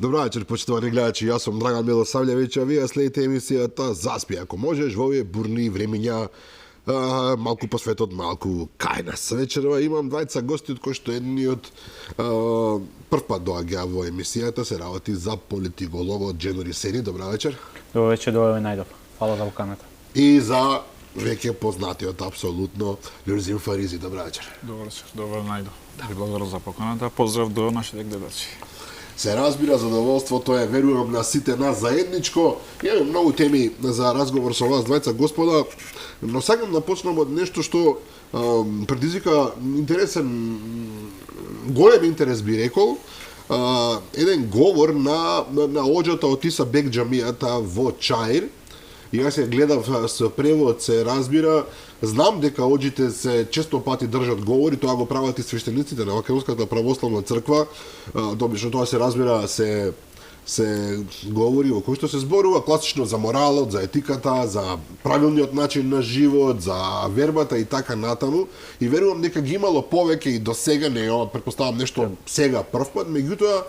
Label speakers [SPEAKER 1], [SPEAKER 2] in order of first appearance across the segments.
[SPEAKER 1] Добра вечер, почитувани гледачи. Јас сум Драган Милосављевиќ, а вие следите емисијата Заспи ако можеш во овие бурни времиња, малку посветот, малку кај нас. Вечерва имам двајца гости, од кои што едниот прв пат доаѓа во емисијата, се работи за политикологот Џенури Сени. Добра вечер.
[SPEAKER 2] Добро вечер, добро најдов. Фала за поканата.
[SPEAKER 1] И за веќе познатиот апсолутно Љурзим Фаризи. Добра вечер.
[SPEAKER 3] Добро вечер, добро најдов. Да. Благодарам за поканата. Поздрав до нашите гледачи.
[SPEAKER 1] Се разбира, задоволството е, верувам, на сите нас заедничко. Имаме многу теми за разговор со вас, двајца господа, но сакам да почнам од нешто што предизвика интересен, голем интерес би рекол, еден говор на оџата од Иса Бек џамијата во Чаир. И јас се гледав со превод, се разбира, знам дека оџите се често пати држат говори, тоа го прават и свештениците на Македонската православна црква. Добично тоа се разбира, се говори во кој што се зборува класично за моралот, за етиката, за правилниот начин на живот, за вербата и така натаму. И верувам дека ги имало повеќе и до сега, не претпоставам нешто сега првпат, меѓутоа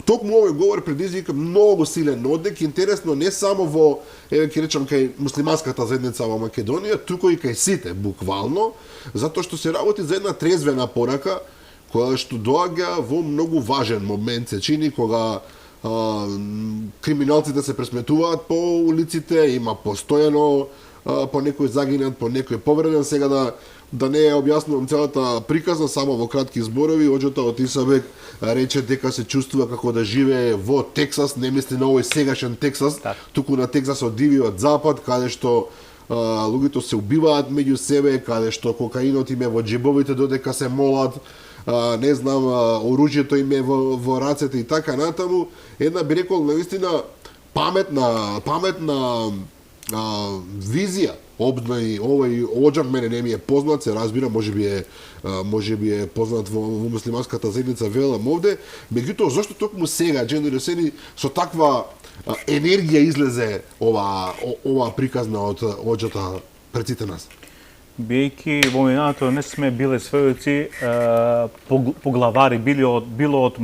[SPEAKER 1] токму овој говор предизвика многу силен одек, интересно не само во, ќе речам, кај муслиманската заедница во Македонија, туку и кај сите, буквално, затоа што се работи за една трезвена порака, која што доаѓа во многу важен момент, се чини кога криминалците се пресметуваат по улиците, има постојано по некој загинат, по некој повреден. Сега да не ја објаснувам целата приказна, само во кратки зборови, оџата од Исабек рече дека се чувствува како да живее во Тексас, не мисли на овој сегашен Тексас, туку на Тексас од дивиот запад, каде што луѓето се убиваат меѓу себе, каде што кокаинот им е во џебовите додека се молат, не знам, оружјето им е во рацете и така натаму. Една би рекол наистина паметна визија. Овој оџак мене не ми е познат, се разбира, може би е познат во муслиманската заедница, велам овде. Меѓутоа, зошто токму сега Џенури Сени со таква енергија излезе ова приказна од оџата пред сите нас?
[SPEAKER 2] Биејќи во минатото не сме биле сведоци поглавари, било од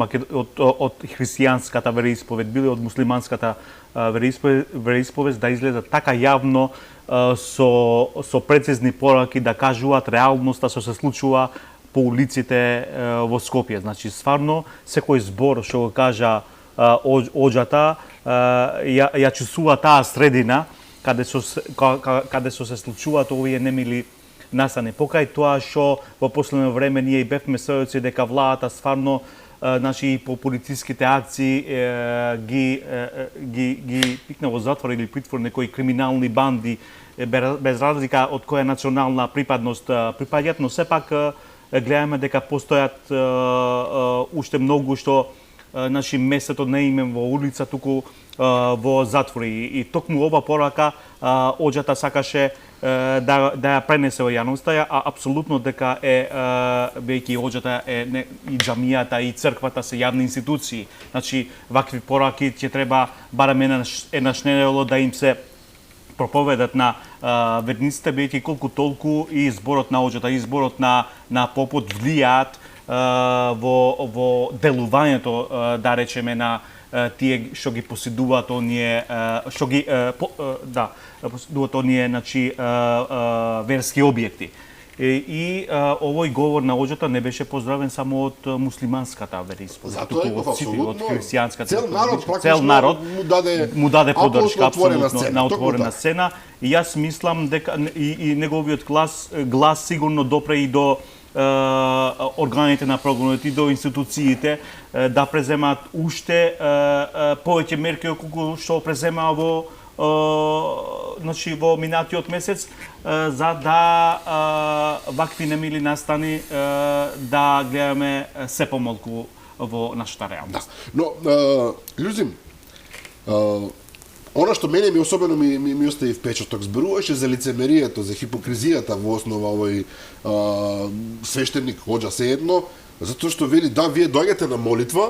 [SPEAKER 2] христијанската вероисповед, било од муслиманската вероисповед, да излезат така јавно со прецизни пораки, да кажуваат реалноста што се случува по улиците во Скопје. Значи, стварно, секој збор што го кажа оџата, ја чувствува таа средина каде со се случуваат овие немили настани. Покај тоа што во последно време ние и бевме сведоци дека владата стварно значи по полициските акции ги пикна во затвор или притвор некои криминални банди без разлика од која национална припадност припаѓаат, но сепак гледаме дека постојат уште многу што значи местото не име во улица, туку во затвори. И токму ова порака оџата сакаше да ја пренесе во јавноста, а апсолутно дека бејќи оџата и џамијата и црквата се јавни институции. Значи, вакви пораки ќе треба барем еднаш неделно да им се проповедат на верниците, бејќи колку толку и зборот на оџата, и зборот на попот влијаат во делувањето, да речеме, на тие што ги поседуваат оние поседуваат оние значи верски објекти. И овој говор на оџата не беше поздравен само од муслиманската вероисповед, туку од сите, од христијанската. Цел народ му даде поддршка апсолутно на отворена сцена. И јас мислам дека и неговиот глас сигурно допре и до органите на прогонот и до институциите да преземаат уште повеќе мерки колку што преземаа значи во минатиот месец, за да вакви немили настани да гледаме се помалку во нашата реалност.
[SPEAKER 1] Но, Љузим, она што мене особено ми остави впечаток, зборуваше за лицемерието, за хипокризијата во основа овој свештеник, оџа се едно, затоа што вели, да, вие доаѓате на молитва,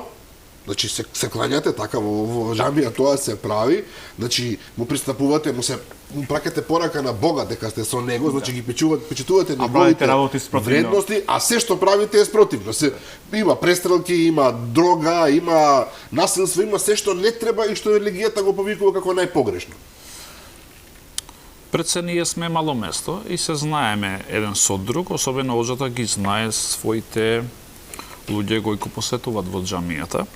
[SPEAKER 1] Значи се клањате така во џамија, тоа се прави, значи му пристапувате, му пракате порака на Бога дека сте со него, значи ги почитувате неговите
[SPEAKER 2] работи спротивно.
[SPEAKER 1] вредности, а се што правите е спротивно. Има престрелки, има дрога, има насилство, има се што не треба и што религијата го повикува како најпогрешно.
[SPEAKER 3] Пред се ние сме мало место и се знаеме еден со друг, особено Оџата ги знае своите луѓе кои го посетуваат во џамијата.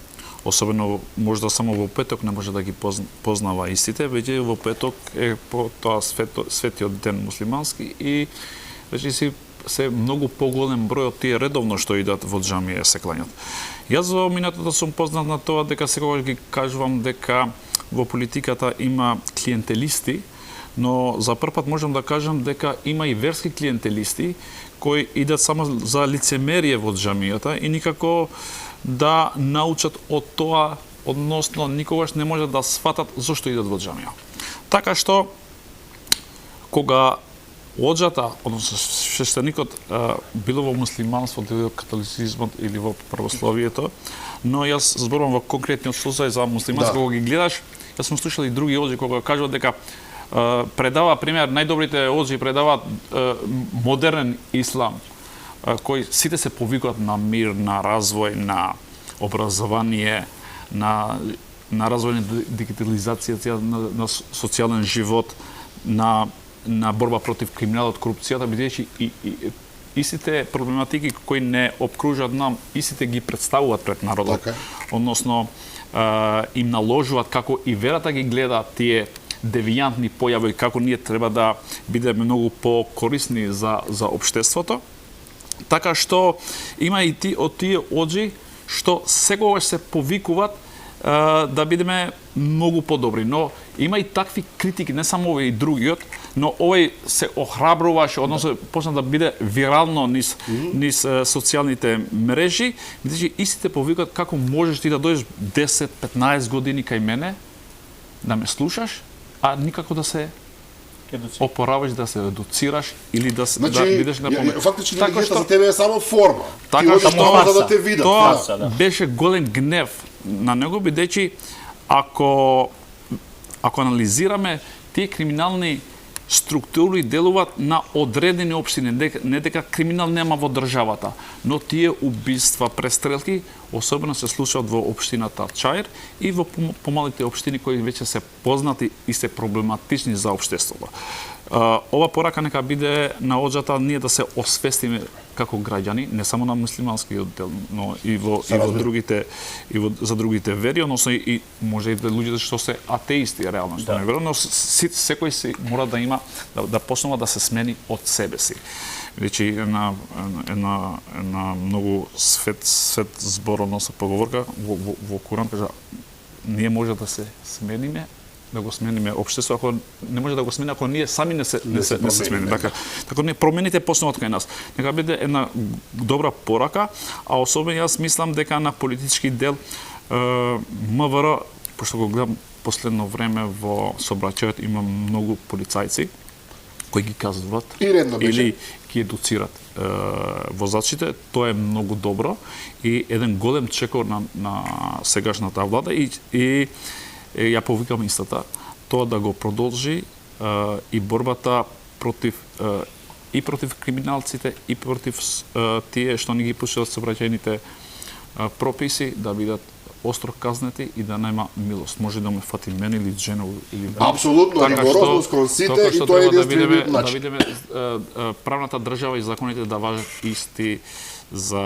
[SPEAKER 3] Особено можда само во петок не може да ги познава истите, веќе во петок е по тоа светиот ден муслимански и веќе се многу поголем број од тие редовно што идат во џамија се клањат. Јас во минатото сум познат на тоа дека секогаш ги кажувам дека во политиката има клиентелисти, но за прв пат можам да кажам дека има и верски клиентелисти кои идат само за лицемерие во џамијата и никако да научат од тоа, односно никогаш не можат да сватат зошто идат во џамија. Така што кога Оџата, односно свештеникот, било во муслиманството, или во католицизмот или во православието, но јас зборувам во конкретниот случај за муслиманство, кога ги гледаш, јас сум слушал и други оџи кога кажуваат дека предава, пример, најдобрите оџи предаваат модерен ислам, кои сите се повикуваат на мир, на развој, на образование, на развој на дигитализација, на социјален живот, на борба против криминалот, корупцијата, бидејќи и истите проблематики кои не обкружат нам, истите ги представуваат пред народот. Односно, им наложуваат како и верата ги гледа тие девијантни појави, како ние треба да бидеме многу покорисни за општеството. Така што има и од тие оџи што секогаш се повикуваат да бидеме многу подобри. Но има и такви критики, не само овој и другиот, но овој се охрабруваше, односно почна да биде вирално низ социјалните мрежи, бидејќи истите повикуваат како можеш ти да дојдеш 10-15 години кај мене, да ме слушаш, а никако да се опораваш, да се едуцираш или да бидеш на помет.
[SPEAKER 1] Фактички религијата за тебе е само форма.
[SPEAKER 3] Така
[SPEAKER 1] Ти одиш таму за да те видат.
[SPEAKER 3] Тоа беше голем гнев на него, бидејќи ако анализираме тие криминални структури делуваат на одредени општини, не дека криминал нема во државата, но тие убиства, престрелки, особено се случуваат во општината Чаир и во помалите општини кои веќе се познати и се проблематични за општеството. Ова порака нека биде на Оџата ние да се освестиме како граѓани, не само на муслиманскиот дел, но и за другите вери, односно и може и луѓето што се атеисти реално што не веруват, но секој си мора да има да почнува да се смени од себе си. Речи една многу свет збор, односно поговорка во Куран кажа ние може да се смениме, да го смениме општество, ако не може да го смени ако ние сами не се смениме. Така ние промените почнуваат кај нас. Нека биде една добра порака, а особено јас мислам дека на политички дел МВР, пошто го гледам последно време во сообраќајот има многу полицајци кои ги казват или ги едуцират возачите, тоа е многу добро и еден голем чекор на сегашната влада и ја повикам истата, тоа да го продолжи и борбата против криминалците и против тие што не ги пушат сообраќајните прописи да бидат остро казнети и да нема милост. Може да ме фати мене или жена или
[SPEAKER 1] апсолутно, ригорозност кон сите и тоа е единствениот начин.
[SPEAKER 3] Да видиме правната држава и законите да важат исти за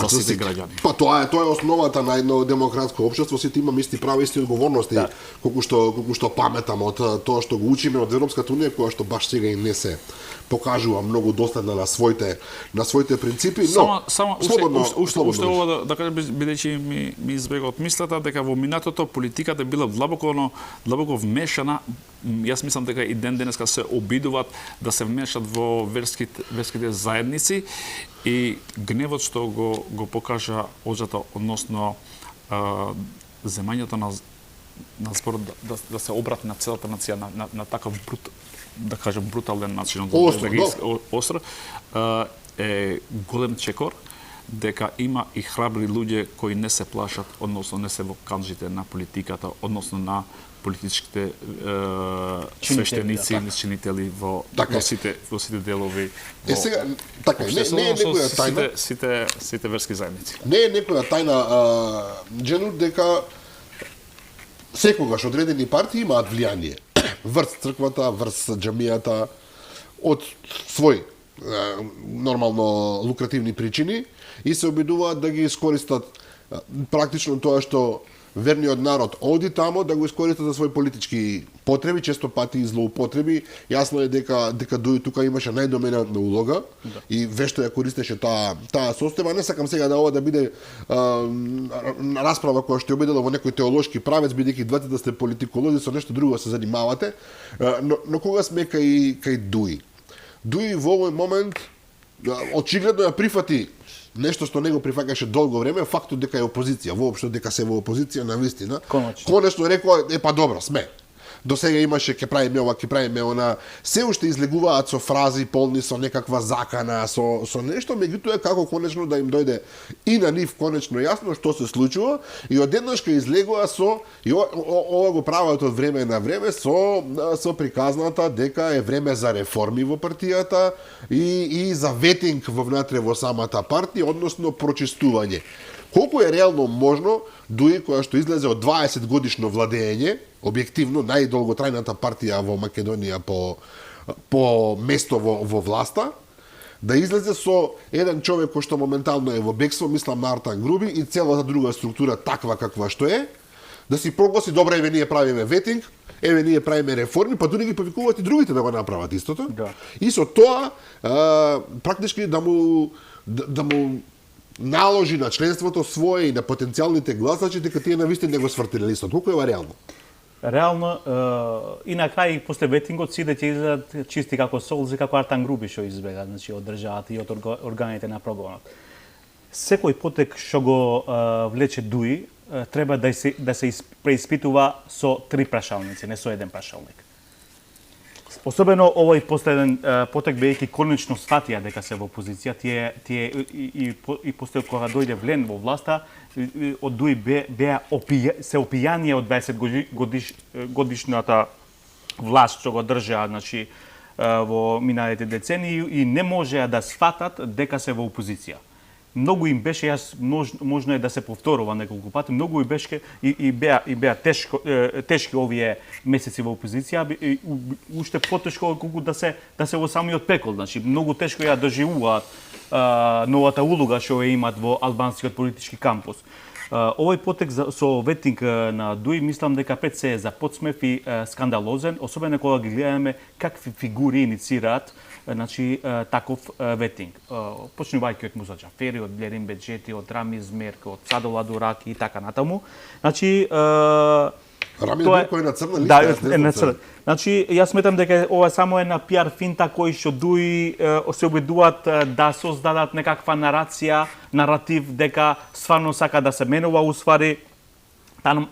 [SPEAKER 3] сите граѓани.
[SPEAKER 1] Па тоа е основата на едно демократско општество, сите имаме исти права, исти одговорности, колку што паметам од тоа што го учиме од Европската унија, која што баш сега и не се покажува многу доследна на своите принципи, но
[SPEAKER 3] уште ова да кажам, бидејќи ми избега од мислата дека во минатото политиката била длабоко вмешана. Јас мислам дека и денеска се обидуваат да се вмешат во верските заедници и гневот што го покажа Оџата, односно земањето на зборот да се обрати на целата нација на такав да кажем брутален начин, остро, е голем чекор, дека има и храбри луѓе кои не се плашат, односно не се во канџите на политиката, односно на политичките свештеници или чинители во сите делови.
[SPEAKER 1] Сега, така, не е некоја тајна.
[SPEAKER 3] Сите верски заедници.
[SPEAKER 1] Не е некоја тајна, Джену, дека секогаш одредени партии имаат влијание врз црквата, врз џамијата, од свој нормално лукративни причини и се обидуваат да ги искористат практично тоа што верниот народ оди тамо да го искористат за своји политички потреби, често пати и злоупотреби. Јасно е дека Дуи тука имаше најдоминантна улога и вешто ја користеше таа состојба. Не сакам сега да ова да биде расправа која што е обидела во некој теолошки правец, бидејќи двете да сте политиколози, со нешто друго се занимавате, но кога сме кај Дуи. Дуи во овој момент очигледно ја прифати нешто што не го прифаќаше долго време, фактот дека е опозиција, воопшто дека се во опозиција на вистина. Конечно рекоа, па добро, сме. До сега имаше ќе правиме ова, ќе правиме она. Се уште излегуваат со фрази полни со некаква закана, со нешто, меѓутоа како конечно да им дојде и на нив конечно јасно што се случува и одеднаш ќе излегува со и ова го прават од време на време со приказната дека е време за реформи во партијата и за ветинг внатре во самата партија, односно прочистување. Колку е реално можно Дуи, која што излезе од 20 годишно владење, објективно најдолготрајната партија во Македонија по место во власта, да излезе со еден човек кој што моментално е во бегство, мислам на Артан Груби, и целата друга структура таква каква што е, да си прогласи, добре, еве ние правиме ветинг, еве ние правиме реформи, па дури ги повикуваат и другите да го направат истото.
[SPEAKER 2] Да.
[SPEAKER 1] И со тоа практички да му наложи на членството свое и на потенцијалните гласачи дека тие навистина го свртиле листот. Колку е реално?
[SPEAKER 2] Реално, и на крај, после ветингот, сите ќе изгледат чисти како солзи, како Артан Груби што избега, значи, од државата и од органите на прогонот. Секој потек што го влече Дуи, треба да се преиспитува со 3 прашалници, не со еден прашалник. Особено овој последен потек, бејќи конечно сфатија дека се во опозиција, тие и после кога дојде Влен во власта, од Дуи се опијанија од 20 годишната власт што го држаа, значи, во миналите децении и не можеа да сфатат дека се во опозиција. Многу им беше, можно е да се повторува неколку пати, многу им беше и беа тешки овие месеци во опозиција, уште потешко колку да се во самиот пекол, значи многу тешко ја доживуваат новата улога што ја имат во албанскиот политички кампус. Овој потек со ветинг на Дуи, мислам дека пред се е за подсмев и скандалозен, особено кога ги гледаме какви фигури иницираат, значи, таков ветинг. Почнувајќи од Муса Џафери, од Блерин Беџети, од Рамиз Мерк, од Садола Дураки и така натаму. Значи,
[SPEAKER 1] Рамиз Мерк кој е на црна листа?
[SPEAKER 2] Да, е на црна. Значи, јас сметам дека ова само една пиар финта кој што Дуи се обидуваат да создадат некаква наратив дека стварно сака да се менува уствари.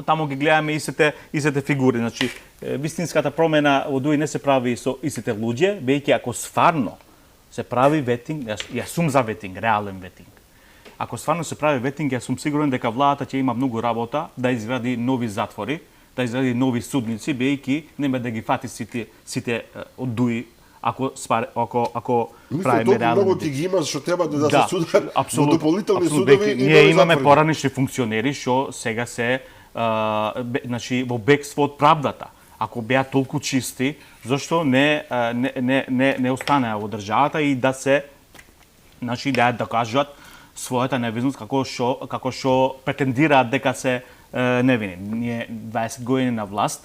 [SPEAKER 2] Тамо ги гледаме истите фигури. Значи, вистинската промена во Дуи не се прави со истите луѓе, бејќи ако стварно се прави ветинг, јас сум за ветинг, реален ветинг. Ако стварно се прави ветинг, јас сум сигурен дека владата ќе има многу работа да изгради нови затвори, да изгради нови судници, бејќи нема да ги фати сите од Дуи ако правиме реално.
[SPEAKER 1] Многу ти ги има што треба да се судат во дополнителни судови и
[SPEAKER 2] ние имаме поранешни функционери што сега се значи во бегство од правдата. Ако беа толку чисти, зашто не останаа во државата и да се значи да докажат својата невиност како што претендираат дека се невини. Ние 20 години на власт,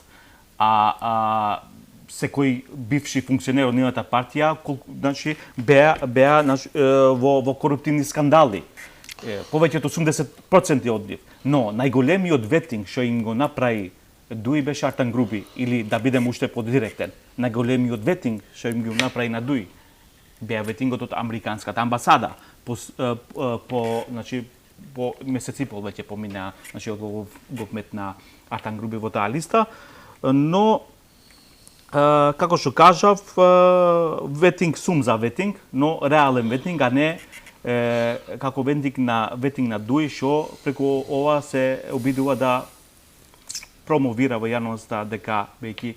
[SPEAKER 2] секој бивши функционер од нивната партија, значи беа во коруптивни скандали. Повеќе од 80% од нив. Но најголемиот ветинг што им го направи Дуи беше Артан Груби, или да бидем уште подиректен, најголемиот ветинг што им го направи на Дуи беа ветингот од американската амбасада. Значи по месец и пол веќе помина, значи од го вметна Артан Груби во таа листа, но како што кажав, ветинг сум за ветинг, но реален ветинг, а не како ветинг на Дуи, што преку ова се обидува да промовира во јавноста дека веќе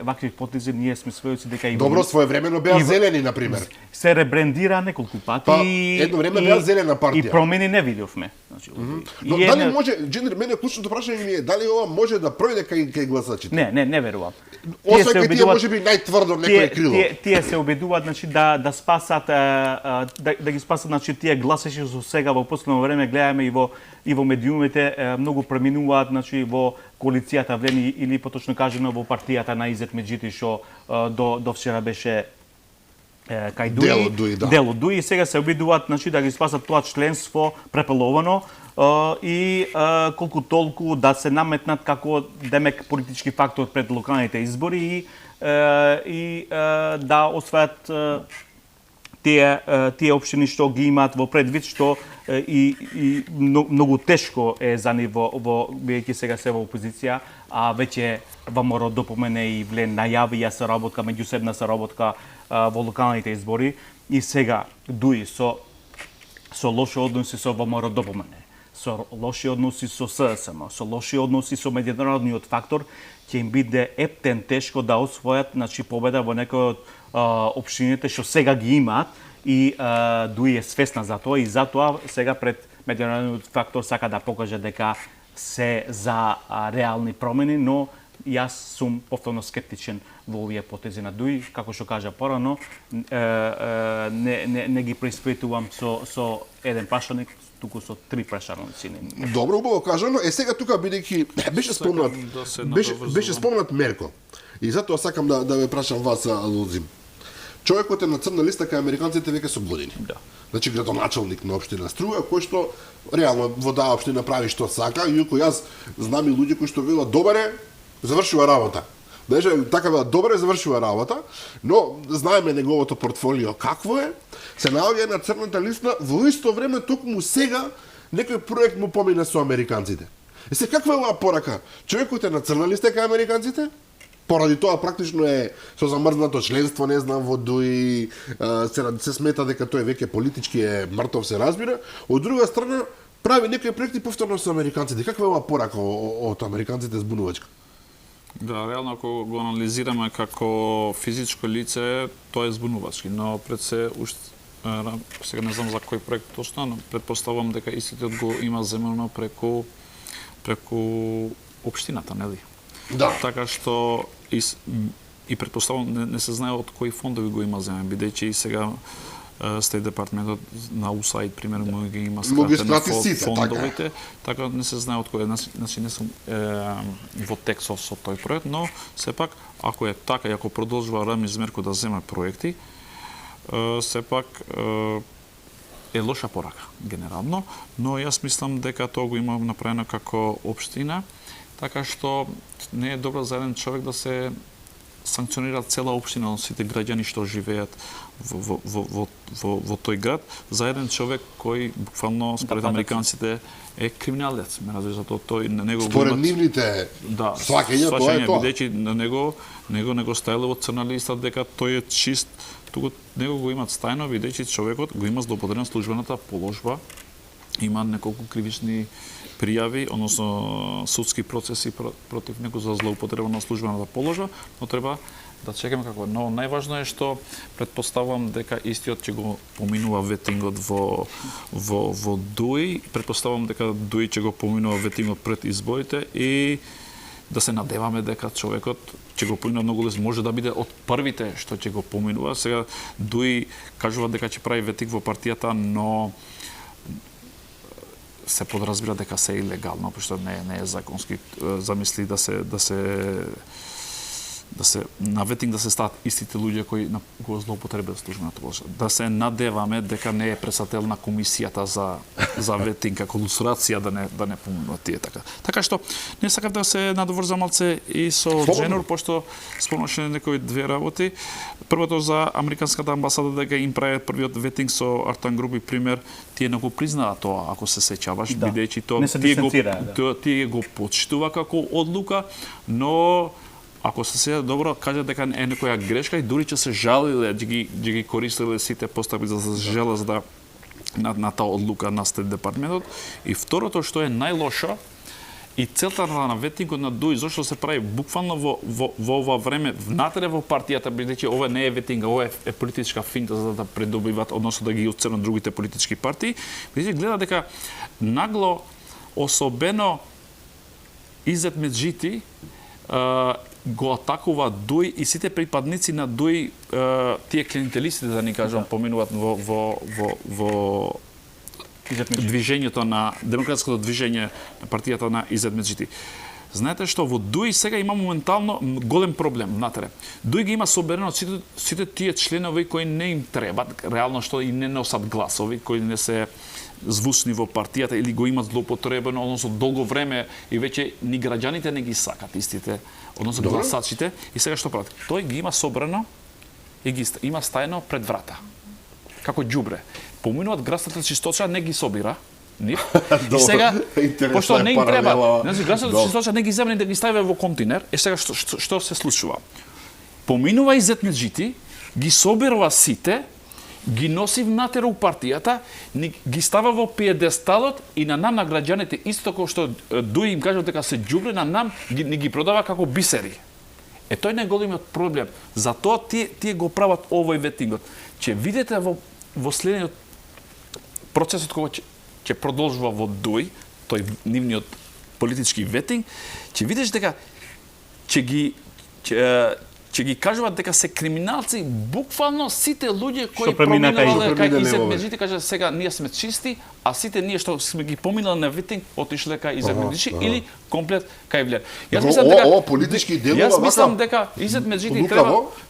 [SPEAKER 2] вакви потези ние сме својоци дека и
[SPEAKER 1] Добро, своевремено беа зелени, на пример.
[SPEAKER 2] се ребрендира неколку пати.
[SPEAKER 1] Па, едно време беа зелена партија.
[SPEAKER 2] И промени не видовме. Значи,
[SPEAKER 1] Но дали може, Дженер, мене клучното прашање ми е дали ова може да пројде кај гласачите?
[SPEAKER 2] Не верувам.
[SPEAKER 1] Освен кај тие можеби најтврдо некое крило.
[SPEAKER 2] Тие се обидуваат значи да спасат да ги спасат значи тие гласачи што сега во последно време гледаме и во медиумите многу преминуваат значи во коалицијата Влени или поточно кажано во партијата на Изет Меджити што до вчера беше кај Дуи, дел од Дуи, сега се обидуваат значи да ги спасат тоа членство препеловано и колку толку да се наметнат како демек политички фактор пред локалните избори и да освојат тие општини што ги имаат во предвид, што и многу тешко е за нив бидејќи сега се во опозиција, а веќе ВМРО допомене и Влен најавија соработка, меѓусебна соработка во локалните избори и сега Дуи со лоши односи со ВМРО допомене, со лоши односи со ССМ, со лоши односи со меѓународниот фактор, ќе им биде ептен тешко да освојат значи победа во некој од општините што сега ги имаат и Дуи е свесна за тоа и затоа сега пред меѓународниот фактор сака да покаже дека се за реални промени, но јас сум повторно скептичен во овие потези на Дуи, како што кажа порано, не ги преиспитувам со еден прашаник, туку со 3 прашаници.
[SPEAKER 1] Добро, убаво кажано. Сега тука бидејќи беше спомнат Мерко. И затоа сакам да ве прашам вас, Лузим. Човекот е на црна листа кај американците веќе со години.
[SPEAKER 2] Да.
[SPEAKER 1] Значи градоначалник на општина Струга, кој што реално во таа општина прави што сака, иако јас знам и луѓе кои што велат добар е, завршува работа. Даже така велат добре завршува работа, но знаеме неговото портфолио какво е, се наоѓа на црната листа, во исто време токму сега некој проект му помина со американците. Се каква е оваа порака? Човекот е на црна листа кај американците? Поради тоа практично е со замрзнато членство, не знам, во Дуи, се смета дека тој веќе политички е мртов, се разбира. Од друга страна, прави некои проекти повторно со американците. Каква е оваа порака од американците збунувачка?
[SPEAKER 3] Да, реално ако го анализираме како физичко лице, тоа е збунувачки, но пред се сега не знам за кој проект точно, но предпоставувам дека иститот го има земено преку општината, нели?
[SPEAKER 1] Да.
[SPEAKER 3] Така што и предпоставувам не се знае од кои фондови го има земен, бидејќи и сега Стейт департментот на USAID примерно ги има скратено фондовите, така не се знае од кој, значи не сум во текст со тој проект, но сепак ако е така и ако продолжува Рамиз Мерко да земе проекти, сепак е лоша порака генерално, но јас мислам дека тоа го има направено како општина, така што не е добро за еден човек да се санкционира цела општина, сите граѓани што живеат во тој град, за еден човек кој буквално според американците е криминалец, ме разбираш, затоа тој на него
[SPEAKER 1] според нивните сваќања тоа е тоа.
[SPEAKER 3] Бидејќи на него го ставиле во црна листа дека тој е чист, туку него го имаат стајно, бидејќи човекот го има злоупотребен службената положба, има неколку кривични пријави, односно судски процеси против него за злоупотреба на службената положба, но треба да чекаме како. Но најважно е што предпоставувам дека истиот ќе го поминува ветингот во Дуи, предпоставувам дека Дуи ќе го поминува ветингот пред изборите и да се надеваме дека човекот ќе го поминува многу лесно, може да биде од првите што ќе го поминува. Сега Дуи кажува дека ќе прави ветинг во партијата, но се подразбира дека се илегално, пошто не е законски. Замисли да се на ветинг да се стават истите луѓе кои го злоупотребуваат службената положба. Да се надеваме дека не е председател на комисијата за ветинг како илустрација да не поминува тие така. Така што не сакав да се надоврзам малце и со Дженор, пошто спомнаше некои две работи. Првото за американската амбасада дека им прави првиот ветинг со Артан Груп и пример, тие не го признаа тоа, ако се сеќаваш, бидејќи тоа тие го почитува како одлука, но ако се седа добро, кажа дека е некоја грешка и дури че се жалиле, ги користеле сите постапки за да се жела за да на таа одлука на Стейт департментот. И второто што е најлошо, и целта на ветингот на ДУИ, зашто се прави буквално во ова време внатре во партијата, бидејќи ова не е ветинг, ова е политичка финта за да придобиват, односно да ги оцрнат другите политички партии, бидејќи гледа дека нагло, особено Изет Меджити, го атакува ДУИ и сите припадници на ДУИ, тие клиентелистите, да ни кажам, поминуваат во движењето на демократското движење на партијата на Изет Меджити. Знаете што, во ДУИ сега има моментално голем проблем внатре. ДУИ ги има соберено сите тие членови кои не им требат, реално што и не носат гласови, кои не се звучни во партијата или го имат злоупотребено, односно долго време и веќе ни граѓаните не ги сакат истите, односно гласачите. И сега што прават? Тој ги има собрано и ги има стајно пред врата. Како џубре. Поминуваат градската чисточа, не ги собира. И сега, пошто не им треба, значи градската чисточа не ги земе да ги стави во континер, сега што се случува? Поминува Изет Меджити, ги собирува сите, ги носи внатре у партијата, ги става во пиедесталот и на нам, на граѓаните, исто како што ДУИ им кажува дека се џубре, на нам не ги продава како бисери. Тој не е големиот проблем. Затоа тие го прават овој ветингот. Ќе видите во следниот процесот кога ќе продолжува во ДУИ, тој нивниот политички ветинг, ќе видиш дека ќе ги кажуваат дека се криминалци, буквално сите луѓе кои проминале кај Изет Меджити, кажат сега ние сме чисти, а сите ние што сме ги поминали на ветинг отишле кај Изет Меджити или комплет кај Влер.
[SPEAKER 1] Јас мислам дека политички делува
[SPEAKER 3] Јас мислам дека Изет Меджити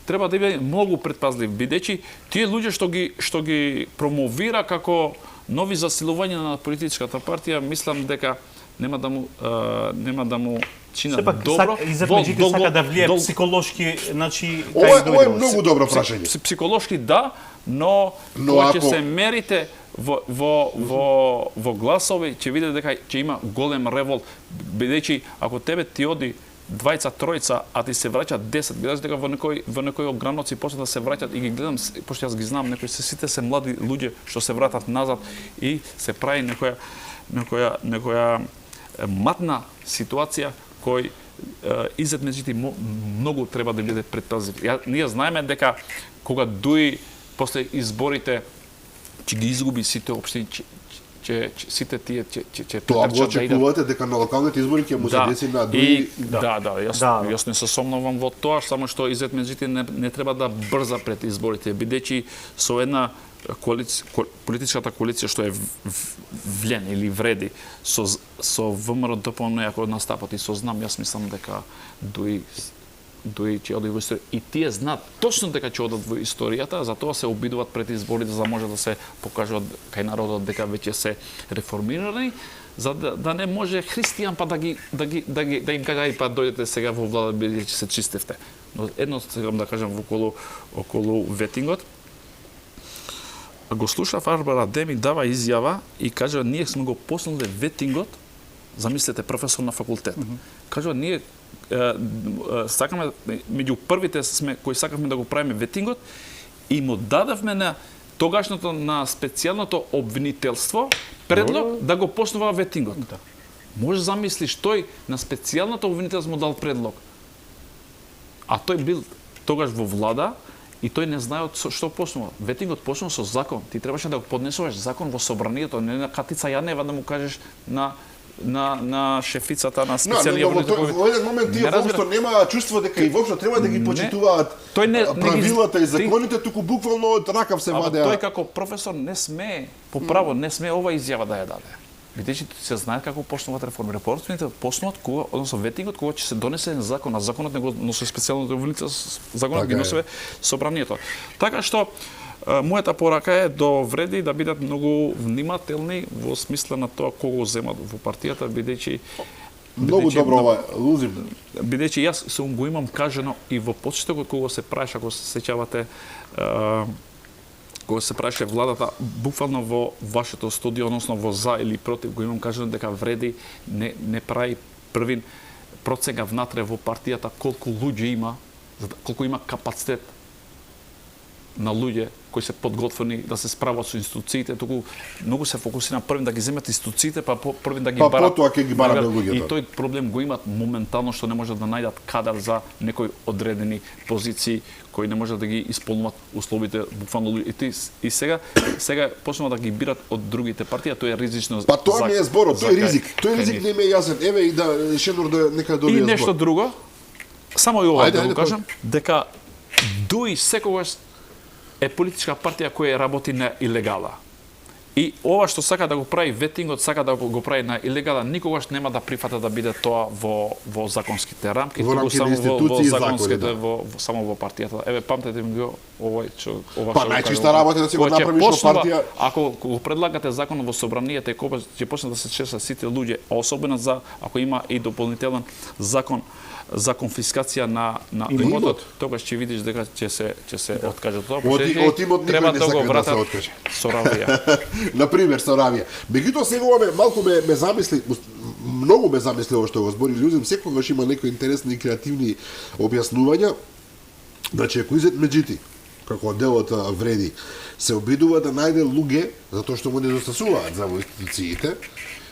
[SPEAKER 3] треба да биде многу предпазлив, бидејќи тие луѓе што ги промовира како нови засилувања на политичката партија, мислам дека нема да му чина добро.
[SPEAKER 2] Изет Меджити сака да влие психолошки, значи
[SPEAKER 1] Ова е многу добро прашање.
[SPEAKER 3] Психолошки да, но кога ќе се мерите во гласови, ќе видите дека ќе има голем револт, бидејќи ако тебе ти оди двајца, тројца, а ти се враќат 10, гледаш дека во некои ограноци почнат да се враќат и ги гледам, пошто јас ги знам, некои сите се млади луѓе што се вратат назад и се прави некоја матна ситуација кој Изет Меджити многу треба да биде предпазлив. Ние знаеме дека кога ДУИ после изборите ќе ги изгуби сите општини, сите тие ќе
[SPEAKER 1] тоа го очекувате дека на локалните избори ќе му се деси на ДУИ.
[SPEAKER 3] Јас не се сомнувам во тоа, само што Изет Меджити не треба да брза пред изборите, бидејќи со една политичката коалиција што е влен или вреди со ВМРО ДПМН ако настапат и со знам, јас мислам дека ДУИ ќе оди во историја. И тие знаат точно дека ќе одат во историјата, затоа се обидуваат пред изборите за да може да се покажат кај народот дека веќе се реформирани, за да не може христијан па да им кажа па дојдете сега во влада бидејќи се чистевте. Но едно сакам да кажам околу ветингот. Го слушав Арбара Деми дава изјава и кажа ние сме го поснале ветингот, замислете професор на факултет. Кажа ние сакаме меѓу првите сме кои сакавме да го правиме ветингот и му дадавме на тогашното на специјалното обвинителство предлог да го поснува ветингот. Може замислиш тој на специјалното обвинителство му дал предлог. А тој бил тогаш во влада и тој не знае што почнува. Ветингот почнува со закон. Ти требаше да го поднесуваш закон во собранието, не на Катица Јанева да му кажеш на шефицата на специјалниот
[SPEAKER 1] во еден момент тие воопшто нема чувство дека и воопшто треба да ги почитуваат правилата и законите, туку буквално од ракав се вадеа.
[SPEAKER 3] Тој како професор не смее, по право не смее ова изјава да ја даде. Бидејќи се знае како почнуваат реформи. Реформите почнуваат кога, односно ветингот кога ќе се донесе закон, а законот не го носи специјалното обвинителство, законот ги носи собранието. Така што мојата порака е до вреди да бидат многу внимателни во смисла на тоа кого земат во партијата, бидејќи
[SPEAKER 1] многу добро ова, лузим.
[SPEAKER 3] Бидејќи јас сум го имам кажано и во почетокот кога се правеше, ако се сеќавате, кога се правеше владата, буквално во вашето студио, односно во за или против, го имам кажано дека вреди не прави првин проценка внатре во партијата колку луѓе има, колку има капацитет на луѓе кои се подготвени да се справат со институциите, туку многу се фокусира првим да ги земат институциите, па првим да ги барат.
[SPEAKER 1] Потоа ќе ги бараме луѓето.
[SPEAKER 3] И тој проблем го имат моментално, што не можат да најдат кадар за некои одредени позиции кои не можат да ги исполнуваат условите буквално луѓе. И сега почнува да ги бират од другите партии, тоа е ризично.
[SPEAKER 1] Па тоа ми е зборот, тој е ризик. Тој ризик не ми е јасен. Еве и да Шенор да нека добие збор.
[SPEAKER 3] И нешто друго, само и ова да го кажам, дека ДУИ секогаш е политичка партија која работи на илегала. И ова што сака да го прави ветингот, сака да го прави на илегала, никогаш нема да прифата да биде тоа во законските рамки,
[SPEAKER 1] туку само во законските,
[SPEAKER 3] само во партијата. Еве памтете ми го овој ова
[SPEAKER 1] па најчиста работа да си го направиш во партија.
[SPEAKER 3] Ако го предлагате закон во собранието, кога ќе почне да се чесат сите луѓе, а особено ако има и дополнителен закон за конфискација на имотот, тогаш ќе видиш дека ќе се откаже тоа.
[SPEAKER 1] Од имот
[SPEAKER 3] треба
[SPEAKER 1] никој не сака да се
[SPEAKER 3] откаже. Соравија.
[SPEAKER 1] На пример, Соравија. Меѓутоа сега малку ме замисли, многу ме замисли ова што го збори Илјузин, секогаш има некои интересни и креативни објаснувања. Значи, ако Изет Меджити, како делот вреди, се обидува да најде луѓе, затоа што му недостасуваат за институциите,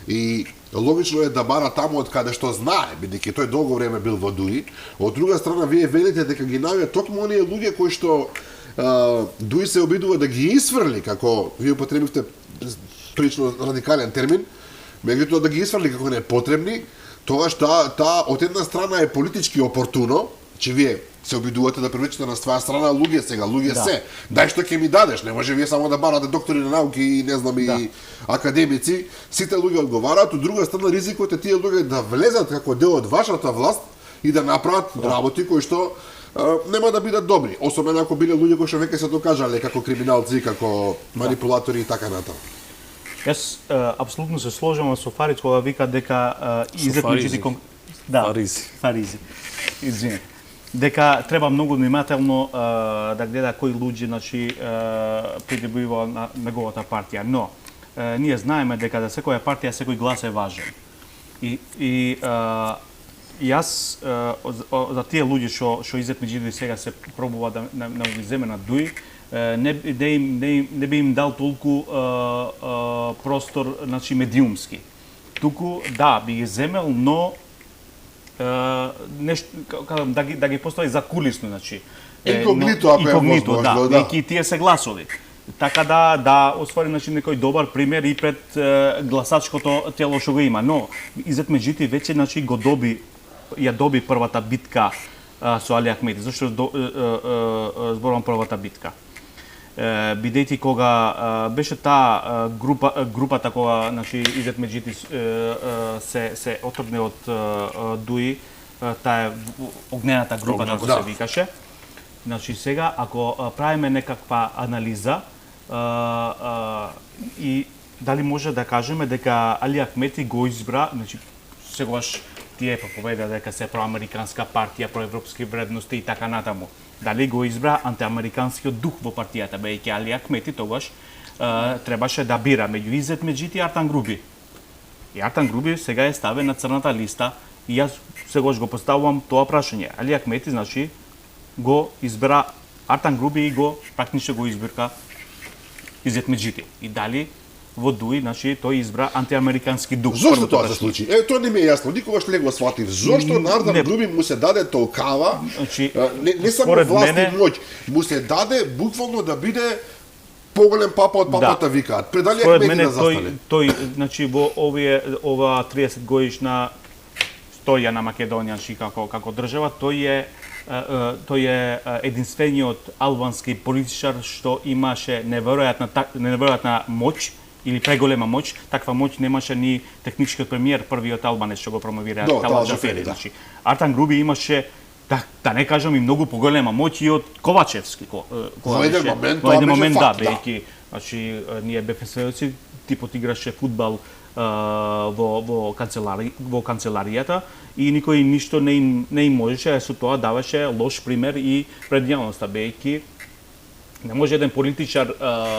[SPEAKER 1] и логично е да бара таму од каде што знае, бидејќи тој долго време бил во ДУИ. Од друга страна, вие велите дека ги најде токму оние луѓе кои што ДУИ се обидува да ги исфрли, како вие употребивте прилично радикален термин, меѓутоа да ги исфрли како непотребни, тогаш таа од една страна е политички опортуно, че вие се обидувате да привлечете на своја страна луѓе сега, луѓе да. Се. Дај што ќе ми дадеш, не може вие само да барате доктори на науки и не знам и академици, сите луѓе одговараат, од друга страна ризикот е тие луѓе да влезат како дел од вашата власт и да направат работи кои што нема да бидат добри, особено ако биле луѓе кои што веќе се докажале како криминалци, како манипулатори и така натаму.
[SPEAKER 2] Јас апсолутно се сложувам со Фарид кога вика дека Изет Меджити Фаризи. Извини. Дека треба многу внимателно да гледа кои луѓе придобива на неговата партија. Но ние знаеме дека за секоја партија секој глас е важен. И јас за тие луѓе што Изет Меджити сега се пробува да ги земе на ДУИ, не би им дал толку простор, медиумски. Туку да би ги земел, но нешто да ги постави за кулисно,
[SPEAKER 1] инкогнито, ако е возможно, да.
[SPEAKER 2] Неки тие се гласови. Така да освари некој добар пример и пред гласачкото тело што го има. Но Изет Меджити веќе ја доби првата битка со Али Ахмети. Зашто зборувам првата битка? Бидејќи кога беше таа групата кога Изет Меджити се отргне од ДУИ, таа огнената група како се викаше. Сега ако правиме некаква анализа и дали може да кажеме дека Али Ахмети го избра, сегаш тие проповеда дека се проамериканска партија, проевропски вредности и така натаму. Дали го избра антиамериканскиот дух во партијата, бејќи Али Ахмети тогаш требаше да бира меѓу Изет Меджити и Артан Груби. И Артан Груби сега е ставен на црната листа и јас сегаш го поставувам тоа прашање. Али Ахмети го избра Артан Груби и практично го избирка Изет Меджити. И дали во ДУИ, тој избра антиамерикански дух.
[SPEAKER 1] Зошто тоа се случи? Тоа не ми е јасно, никогаш не го сватив. Зошто на Артан Груби му се даде толкава, не само власт и моќ, му се даде буквално да биде поголем папа од папата викаат. Пред Али Ахмети да застане.
[SPEAKER 2] Тој во ова 30 годишна историја на Македонија како држава, тој е единствениот албански политичар што имаше неверојатна моќ или преголема моќ. Таква моќ немаше ни техничкиот премиер, првиот албанец што го промовира Талат Џафери. Артан Груби имаше, да не кажам, и многу поголема моќ и од Ковачевски.
[SPEAKER 1] Во еден момент,
[SPEAKER 2] бејќи ние бевме сведоци, типот играше фудбал во канцеларијата и никој ништо не им можеше, со тоа даваше лош пример и пред јавноста, бејќи Не може еден политичар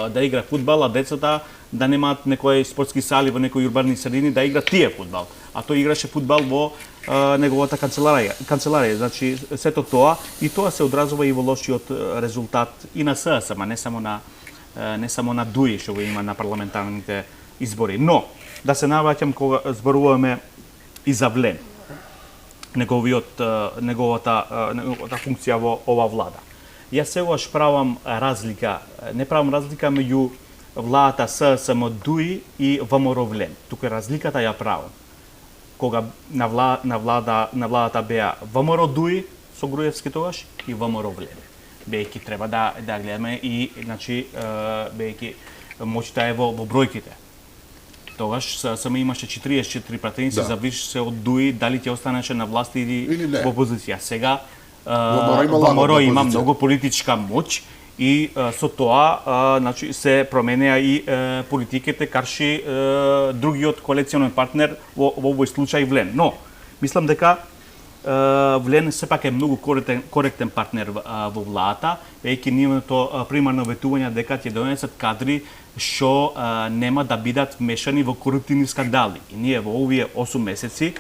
[SPEAKER 2] да игра фудбал, а децата да немаат некои спортски сали во некои урбани средини да играат тие фудбал. А тој играше фудбал во неговата канцеларија. Значи, сето тоа и тоа се одразува и во лошиот резултат и на ССМ, не само на ДУИ што го има на парламентарните избори. Но да се навраќам кога зборуваме и за Влен, неговата функција во ова влада. Јас сегаш не правам разлика меѓу владата ССМ ДУИ и ВМРО Влен. Тука разликата ја правам. Кога на владата беа ВМРО ДУИ со Груевски тогаш и ВМРО Влен. Бејќи треба да гледаме и значи бејќи моќта е во бројките. Тогаш ССМ имаше 44 пратеници, зависи се од ДУИ дали ќе останеше на власт или во опозиција. Сега ВМРО има многу политичка моќ и со тоа значи се променеа и политиките карши другиот коалиционен партнер во овој случај Влен. Но мислам дека Влен сепак е многу коректен партнер во владата, веќе нивното примарно ветување дека ќе донесат кадри што нема да бидат вмешани во коруптивни скандали. И ние во овие 8 месеци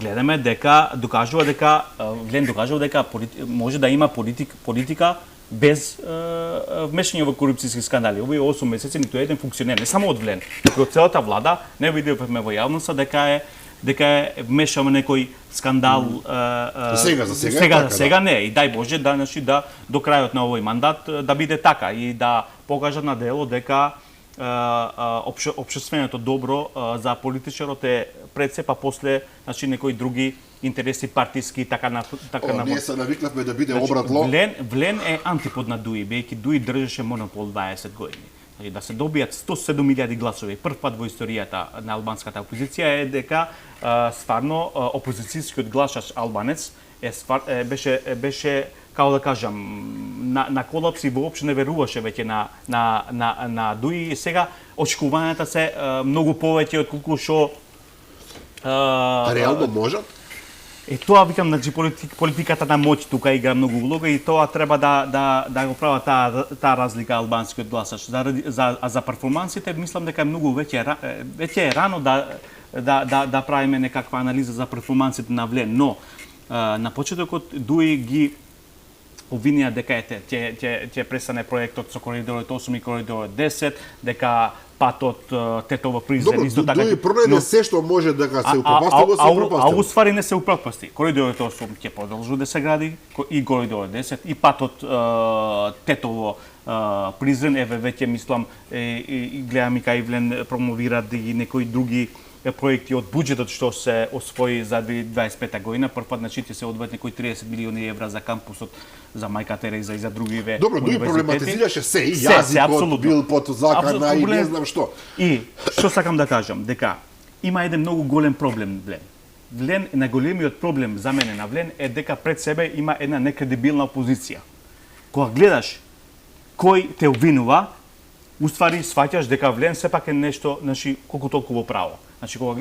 [SPEAKER 2] гледаме дека Влен докажува дека може да има политика без вмешање во корупцијски скандали. Овие 8 месеци ниту еден функционер, не само од Влен, туку од целата влада не видовме во јавноста дека е вмешан во некој скандал. За сега не. И дај Боже да до крајот на овој мандат да биде така и да покажат на дело дека општественото добро за политичарот е пред се, па после некои други интереси партиски така на
[SPEAKER 1] ние се навикнавме да биде обратло.
[SPEAKER 2] Влен е антипод на ДУИ, бејќи ДУИ држеше монопол 20 години. Да се добијат 107.000 гласови прв пат во историјата на албанската опозиција е дека стварно опозицијскиот гласач албанец беше како да кажам на колапс и воопшто не веруваше веќе на ДУИ и сега очекувањата се многу повеќе отколку што
[SPEAKER 1] реално можат.
[SPEAKER 2] Тоа викам, значи политиката на моќ тука игра многу улога и тоа треба да го прават таа разлика албанскиот гласач. За перформансите мислам дека е многу веќе е рано да правиме некаква анализа за перформансите на Влен, но на почетокот ДУИ ги обвинија дека ќе престане проектот со коридорот 8 и коридорот 10, дека патот Тетово-Призрен исто така.
[SPEAKER 1] Добро, пронајде се што може дека се упропасти, се упропасти.
[SPEAKER 2] А уствари не се упропасти. Коридорот 8 ќе продолжи да се гради и коридорот 10 и патот Тетово-Призрен веќе мислам и гледам и кај Влен промовираат и некои други проекти од буџетот што се освои за 2025 година. Првпат ќе се одвојат некои 30 милиони евра за кампусот за Мајка Тереза и за другиве.
[SPEAKER 1] Добро, дуи проблематизираше се и јазикот бил под закана и не знам што.
[SPEAKER 2] И што сакам да кажам, дека има еден многу голем проблем Влен. Влен, најголемиот проблем за мене на Влен е дека пред себе има една некредибилна опозиција. Кога гледаш кој те обвинува, уствари сваќаш дека Влен сепак е нешто, значи колку толку право. Значи кога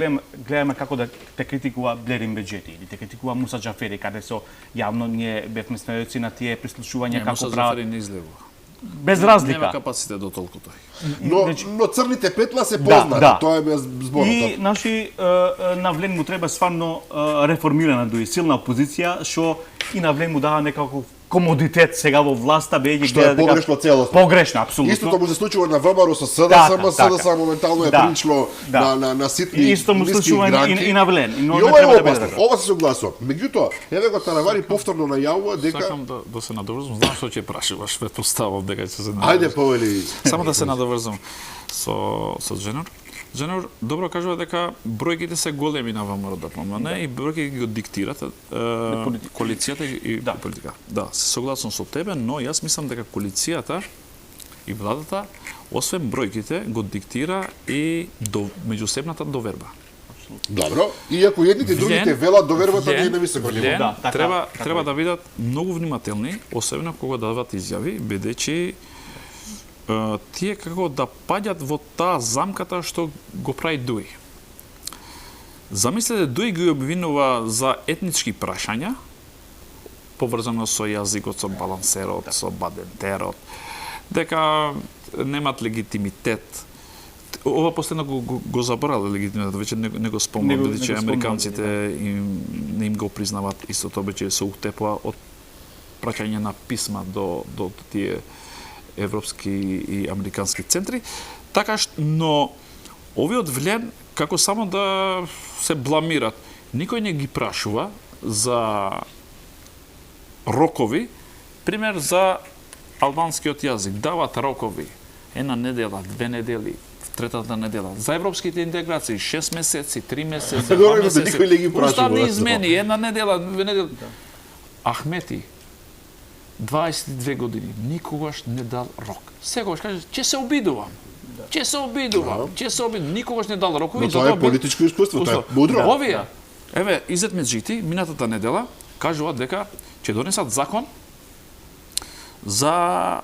[SPEAKER 2] гледаме како да те критикува Блерин Беџети или те критикува Муса Џафери, каде со јавно ние бевме сведоци на тие прислушувања како прават.
[SPEAKER 3] Муса Џафери не излегува.
[SPEAKER 2] Без разлика.
[SPEAKER 3] Нема капацитет до толку тој.
[SPEAKER 1] Но црните петла се познати, тоа е зборот.
[SPEAKER 2] И значи на Влен му треба стварно реформирана ДУИ, силна опозиција што и на Влен му дава некако комодитет сега во власта бејќи
[SPEAKER 1] што е погрешно целосно.
[SPEAKER 2] Погрешно, апсолутно.
[SPEAKER 1] Истото му се случува на ВМРО со СДСМ, СДСМ моментално е пришло на ситни.
[SPEAKER 2] Исто му случува и на Влен.
[SPEAKER 1] И ова е опасно. Ова се согласувам. Меѓутоа, еве го Таравари повторно најавува дека
[SPEAKER 3] сакам да се надоврзам, знам што ќе прашуваш, претпоставувам дека ќе се надоврзам.
[SPEAKER 1] Ајде повели.
[SPEAKER 3] Само да се надоврзам со Дженор. Дженор добро кажува дека бројките се големи на ВМРО ДПМН и бројките ги диктират коалицијата и политика. Да, се согласувам со тебе, но јас мислам дека коалицијата и владата, освен бројките, го диктира и меѓусебната доверба.
[SPEAKER 1] Добро, иако едните и другите велат довербата не е на високо ниво.
[SPEAKER 3] Треба да бидат многу внимателни, особено кога дават изјави, бидејќи тие како да паѓат во таа замката што го прави ДУИ. Замислете, ДУИ ги обвинува за етнички прашања, поврзано со јазикот, со балансерот, со бадентерот, дека немат легитимитет. Ова последно го заборале легитимитет, веќе не го спомнам, бидејќи американците не им го признават истото, веќе се утепува од праќање на писма до тие европски и американски центри. Така но овиот влијан како само да се бламират. Никој не ги прашува за рокови, пример за албанскиот јазик. Дават рокови, една недела, 2 недели, третата недела. За европските интеграции 6 месеци, 3 месеци, 2 месеци. Уставни измени, една недела, 2 недели. Ахмети 22 години никогаш не дал рок. Секогаш каже ќе се обидувам. Ќе се обидувам, никогаш не дал рокови.
[SPEAKER 1] Но тоа е политичко искуство, тоа е мудро.
[SPEAKER 3] Овие, еве, Изет Меджити, минатата недела, кажуваат дека ќе донесат закон за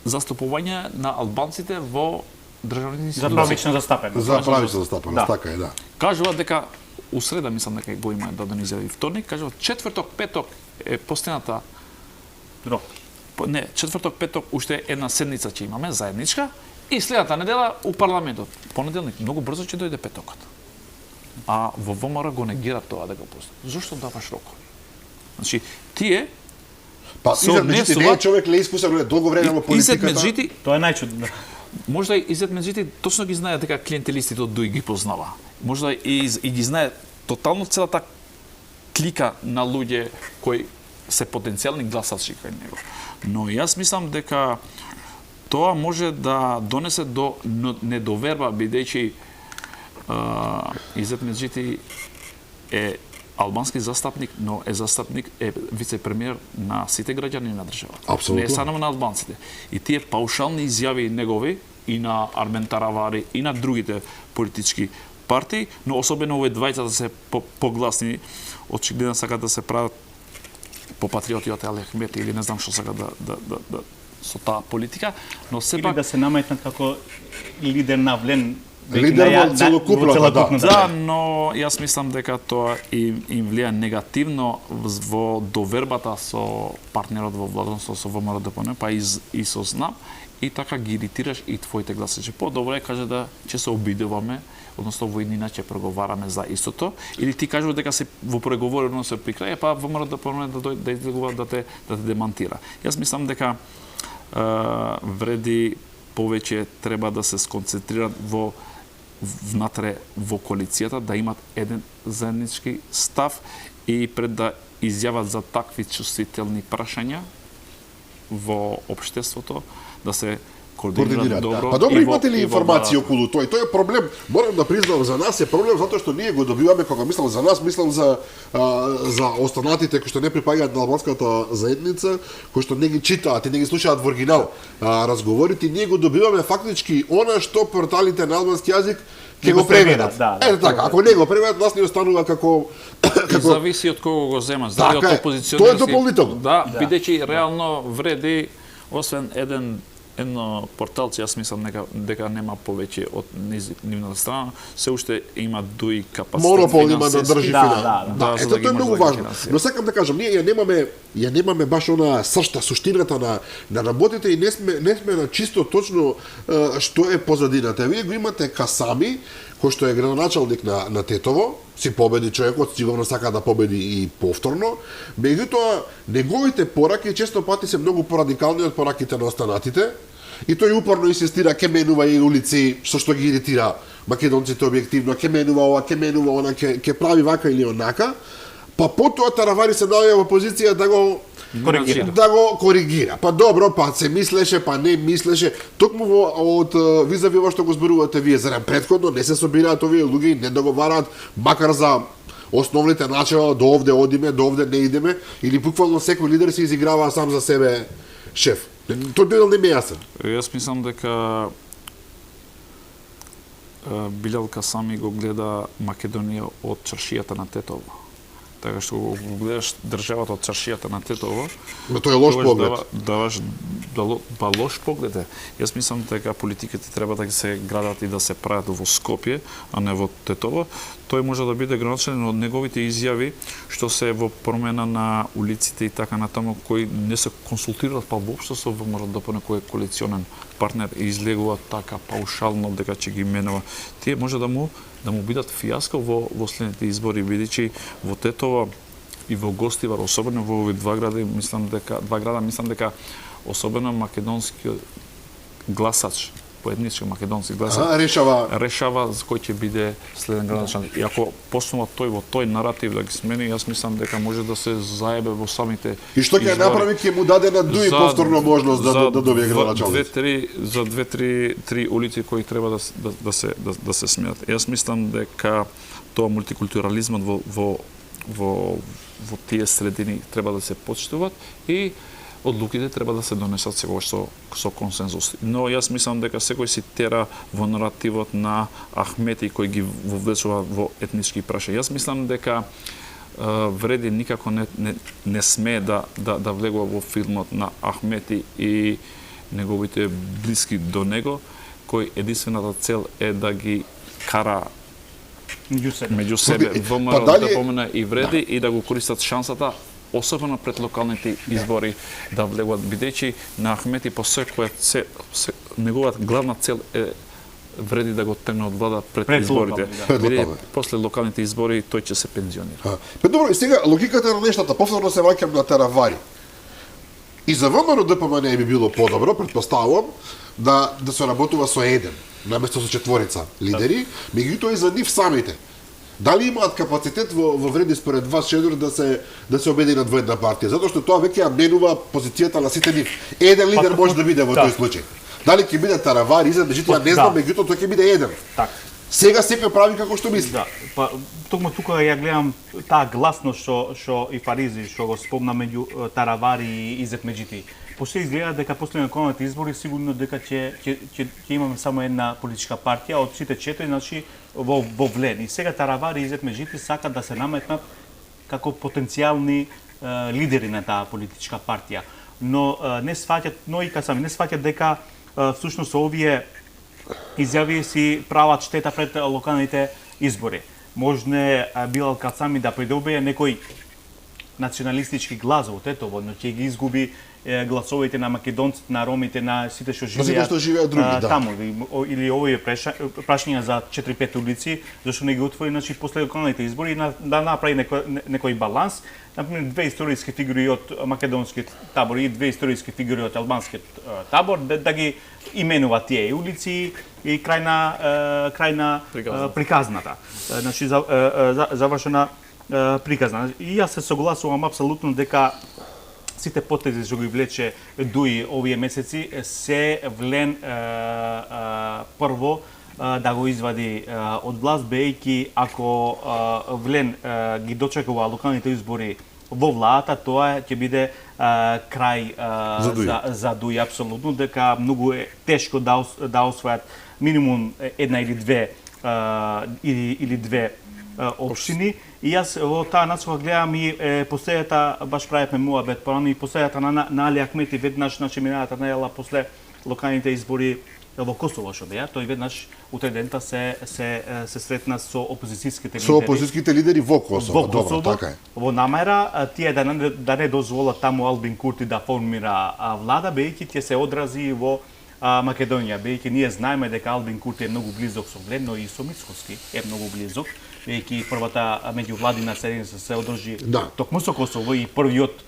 [SPEAKER 3] застапување на албанците во државните институции.
[SPEAKER 2] За правична застапеност.
[SPEAKER 1] За правична застапеност, така е, да.
[SPEAKER 3] Кажуваат дека у среда, мислам дека го има даден изјави вторник, кажуваат четврток, петок е постената
[SPEAKER 2] рок.
[SPEAKER 3] Не, четврток, петок уште една седница ќе имаме заедничка и следната недела у парламентот. Понеделник многу брзо ќе дојде петокот. А во ВМРО го негираат тоа дека постои. Зошто даваш рокови? Значи, тие
[SPEAKER 1] Па Изет Меджити не е човек неискусен, долго време во политиката.
[SPEAKER 3] Изет Меджити,
[SPEAKER 2] Тоа е најчудно.
[SPEAKER 3] можда Изет Меджити точно ги знае дека клиентелистите од Дуј ги познава. Можда и ги знае тотално целата клика на луѓе кои се потенцијални гласачи кај него. Но јас мислам дека тоа може да донесе до недоверба, бидејќи Изет Меджити е албански застапник, но е застапник, е вице-премиер на сите граѓани на државата.
[SPEAKER 1] Апсолутно.
[SPEAKER 3] Не само на албанците. И тие паушални изјави негови и на Армен Таравари и на другите политички партии, но особено овие двајцата се погласни, очигледно сакаат да се прават по патриоти од Али Ахмети или не знам што сакаат да со таа политика, но сепак
[SPEAKER 2] Или да се наметнат како лидер на влен
[SPEAKER 1] Лидер во целокупната,
[SPEAKER 3] да, но јас мислам дека тоа им влија негативно во довербата со партнерот во владонство, со ВМРО-ДПМН, па и со СНАП, и така ги иритираш и твоите гласачи. По-добро е каже да ќе се обидуваме, односно во иднина ќе преговараме за истото, или ти кажува дека се во преговори се при крај, па ВМРО-ДПМН да излегува да те демантира. Јас мислам дека вреди повеќе треба да се сконцентрираат внатре во коалицијата, да имат еден заеднички став и пред да изјават за такви чувствителни прашања во општеството, да се координираат добро.
[SPEAKER 1] Па добро, имате ли информации околу тоа? Тој е проблем, морам да признам, за нас е проблем затоа што ние го добиваме, кога мислам за нас, мислам за останатите кои што не припаѓаат на албанската заедница, кои што не ги читаат и не ги слушаат во оригинал разговорите, ние го добиваме фактички она што порталите на албански јазик ќе го преведат. Ете така, ако не го преведат, нас не останува како
[SPEAKER 3] зависи од кого го земаш, дали од опозиционерски.
[SPEAKER 1] Тоа е дополнително.
[SPEAKER 3] Да, бидејќи реално вреди освен едно порталче, јас мислам дека нема повеќе од нивната страна, се уште има дуи капацитет.
[SPEAKER 1] Монопол има да држи финансите.
[SPEAKER 3] Да,
[SPEAKER 1] ето тоа е многу важно. Но сакам да кажам, ние ја немаме баш она сршта, суштината на работите и не сме на чисто точно што е позадината. Вие го имате Касами, кој што е градоначалник на Тетово, си победи човекот, сигурно сака да победи и повторно, меѓутоа неговите пораки често пати се многу порадикални од пораките на останатите, и тој упорно инсистира ке менува и улици, што ги иритира македонците објективно, ке менува ова, ке менува она, ке прави вака или онака, па потоа Таравари се наоѓа во позиција да го коригира. Па добро, па се мислеше, па не мислеше. Токму од визави во што го зборувате вие, зарем претходно не се собираат овие луѓе и не договараат макар за основните начала, до овде одиме, до овде не идеме, или буквално секој лидер се изиграва сам за себе шеф. Тој дел не ми е јасен.
[SPEAKER 3] Јас мислам дека Билјал Касами го гледа Македонија од чаршијата на Тетово. Така што го гледаш државата од чаршијата на Тетово,
[SPEAKER 1] но тоа е лош поглед.
[SPEAKER 3] Даваш лош поглед. Јас мислам дека политиките треба да се градат и да се прават во Скопје, а не во Тетово. тој може да биде граначен од неговите изјави што се во промена на улиците и така натаму, кои не се консултираат па воопшто со ВМРО-ДПМНЕ кој е коалиционен партнер и излегуваат така паушално дека ќе ги менува. Тие може да му бидат фијаско во следните избори, бидејќи во Тетово и во Гостивар, особено во овие два града, мислам дека особено македонски гласач, поетнички македонски гласач, решава за кој ќе биде следен градачан. И ако почнува тој во тој наратив да ги смени, јас мислам дека може да се заебе во самите.
[SPEAKER 1] И што ќе направи, ќе му даде на Дуи повторно можност да добие градачалец.
[SPEAKER 3] За две-три улици кои треба да се сменат. Јас мислам дека тоа мултикултурализмот во тие средини треба да се почитуваат и одлуките треба да се донесат секогаш со консензус. Но јас мислам дека секој си тера во наративот на Ахмети кој ги вовлечува во етнички прашања. Јас мислам дека вреди никако не смее да влегува во филмот на Ахмети и неговите блиски до него, кој единствената цел е да ги кара меѓу себе ДПМНЕ и вреди и да го користат шансата особено пред локалните избори да влегуваат, бидејќи на Ахмети по секоја неговата главна цел е вреди да го тргне од влада пред изборите. После локалните избори тој ќе се пензионира.
[SPEAKER 1] Добро, и сега логиката на нештата, повторно се враќам на Таравари. И за ВМРО-ДПМНЕ би било подобро, предпоставувам, да се работува со еден, наместо со четворица лидери, меѓутоа и за нив самите. Дали имаат капацитет во вреди според вас, Шедор, да се обединат во една партија? Затоа што тоа веќе ја менува позицијата на сите нив. Еден лидер може да биде во тој случај. Дали ќе биде Таравари, меѓутоа не знам, меѓутоа тој ќе биде еден. Сега секој прави како што мисли.
[SPEAKER 2] Па токму тука ја гледам таа гласност што и Фаризи што го спомна меѓу Таравари и Изет Меджити. После изгледа дека после локалните избори сигурно дека ќе имаме само една политичка партија од сите четири, значи во влен. И сега Таравари и Изет Меджити сакат да се наметнат како потенцијални лидери на таа политичка партија. Но не сваќат дека всушност овие изјави си прават штета пред локалните избори. Можне Билал Кацами да придобие некој националистички глас во Тетово, но ќе ги изгуби гласовите на македонците, на ромите, на сите што живеат таму. Или овие прашања за 4-5 улици, зашто не ги отвори после локалните избори да направи некој баланс. Например, две историски фигури од македонскиот табор и две историски фигури од албанскиот табор да ги именуваат тие улици и крај на приказната. Значи завршена приказна. И јас се согласувам апсолутно дека сите потези што ги влече Дуи овие месеци се влен прво да го извади од власт, бејќи ако влен ги дочекува локалните избори во владата, тоа ќе биде крај за Дуи апсолутно, дека многу е тешко да освојат минимум една или две општини. И јас во таа насока гледам и последната, баш правевме муабет порано, и последната на Али Ахмети веднаш, миналата недела после локалните избори во Косово што беа, тој веднаш утре дента се сретна со опозицијските лидери.
[SPEAKER 1] Со опозицијските лидери во Косово, добро, така е.
[SPEAKER 2] Во намера тие да не дозволат таму Албин Курти да формира влада, бејќи ќе се одрази во Македонија, бејќи ние знаеме дека Албин Курти е многу близок со Влен, но и со Мицкоски е многу близок, бејќи првата меѓувладина седница се одржи токму со Косово и првиот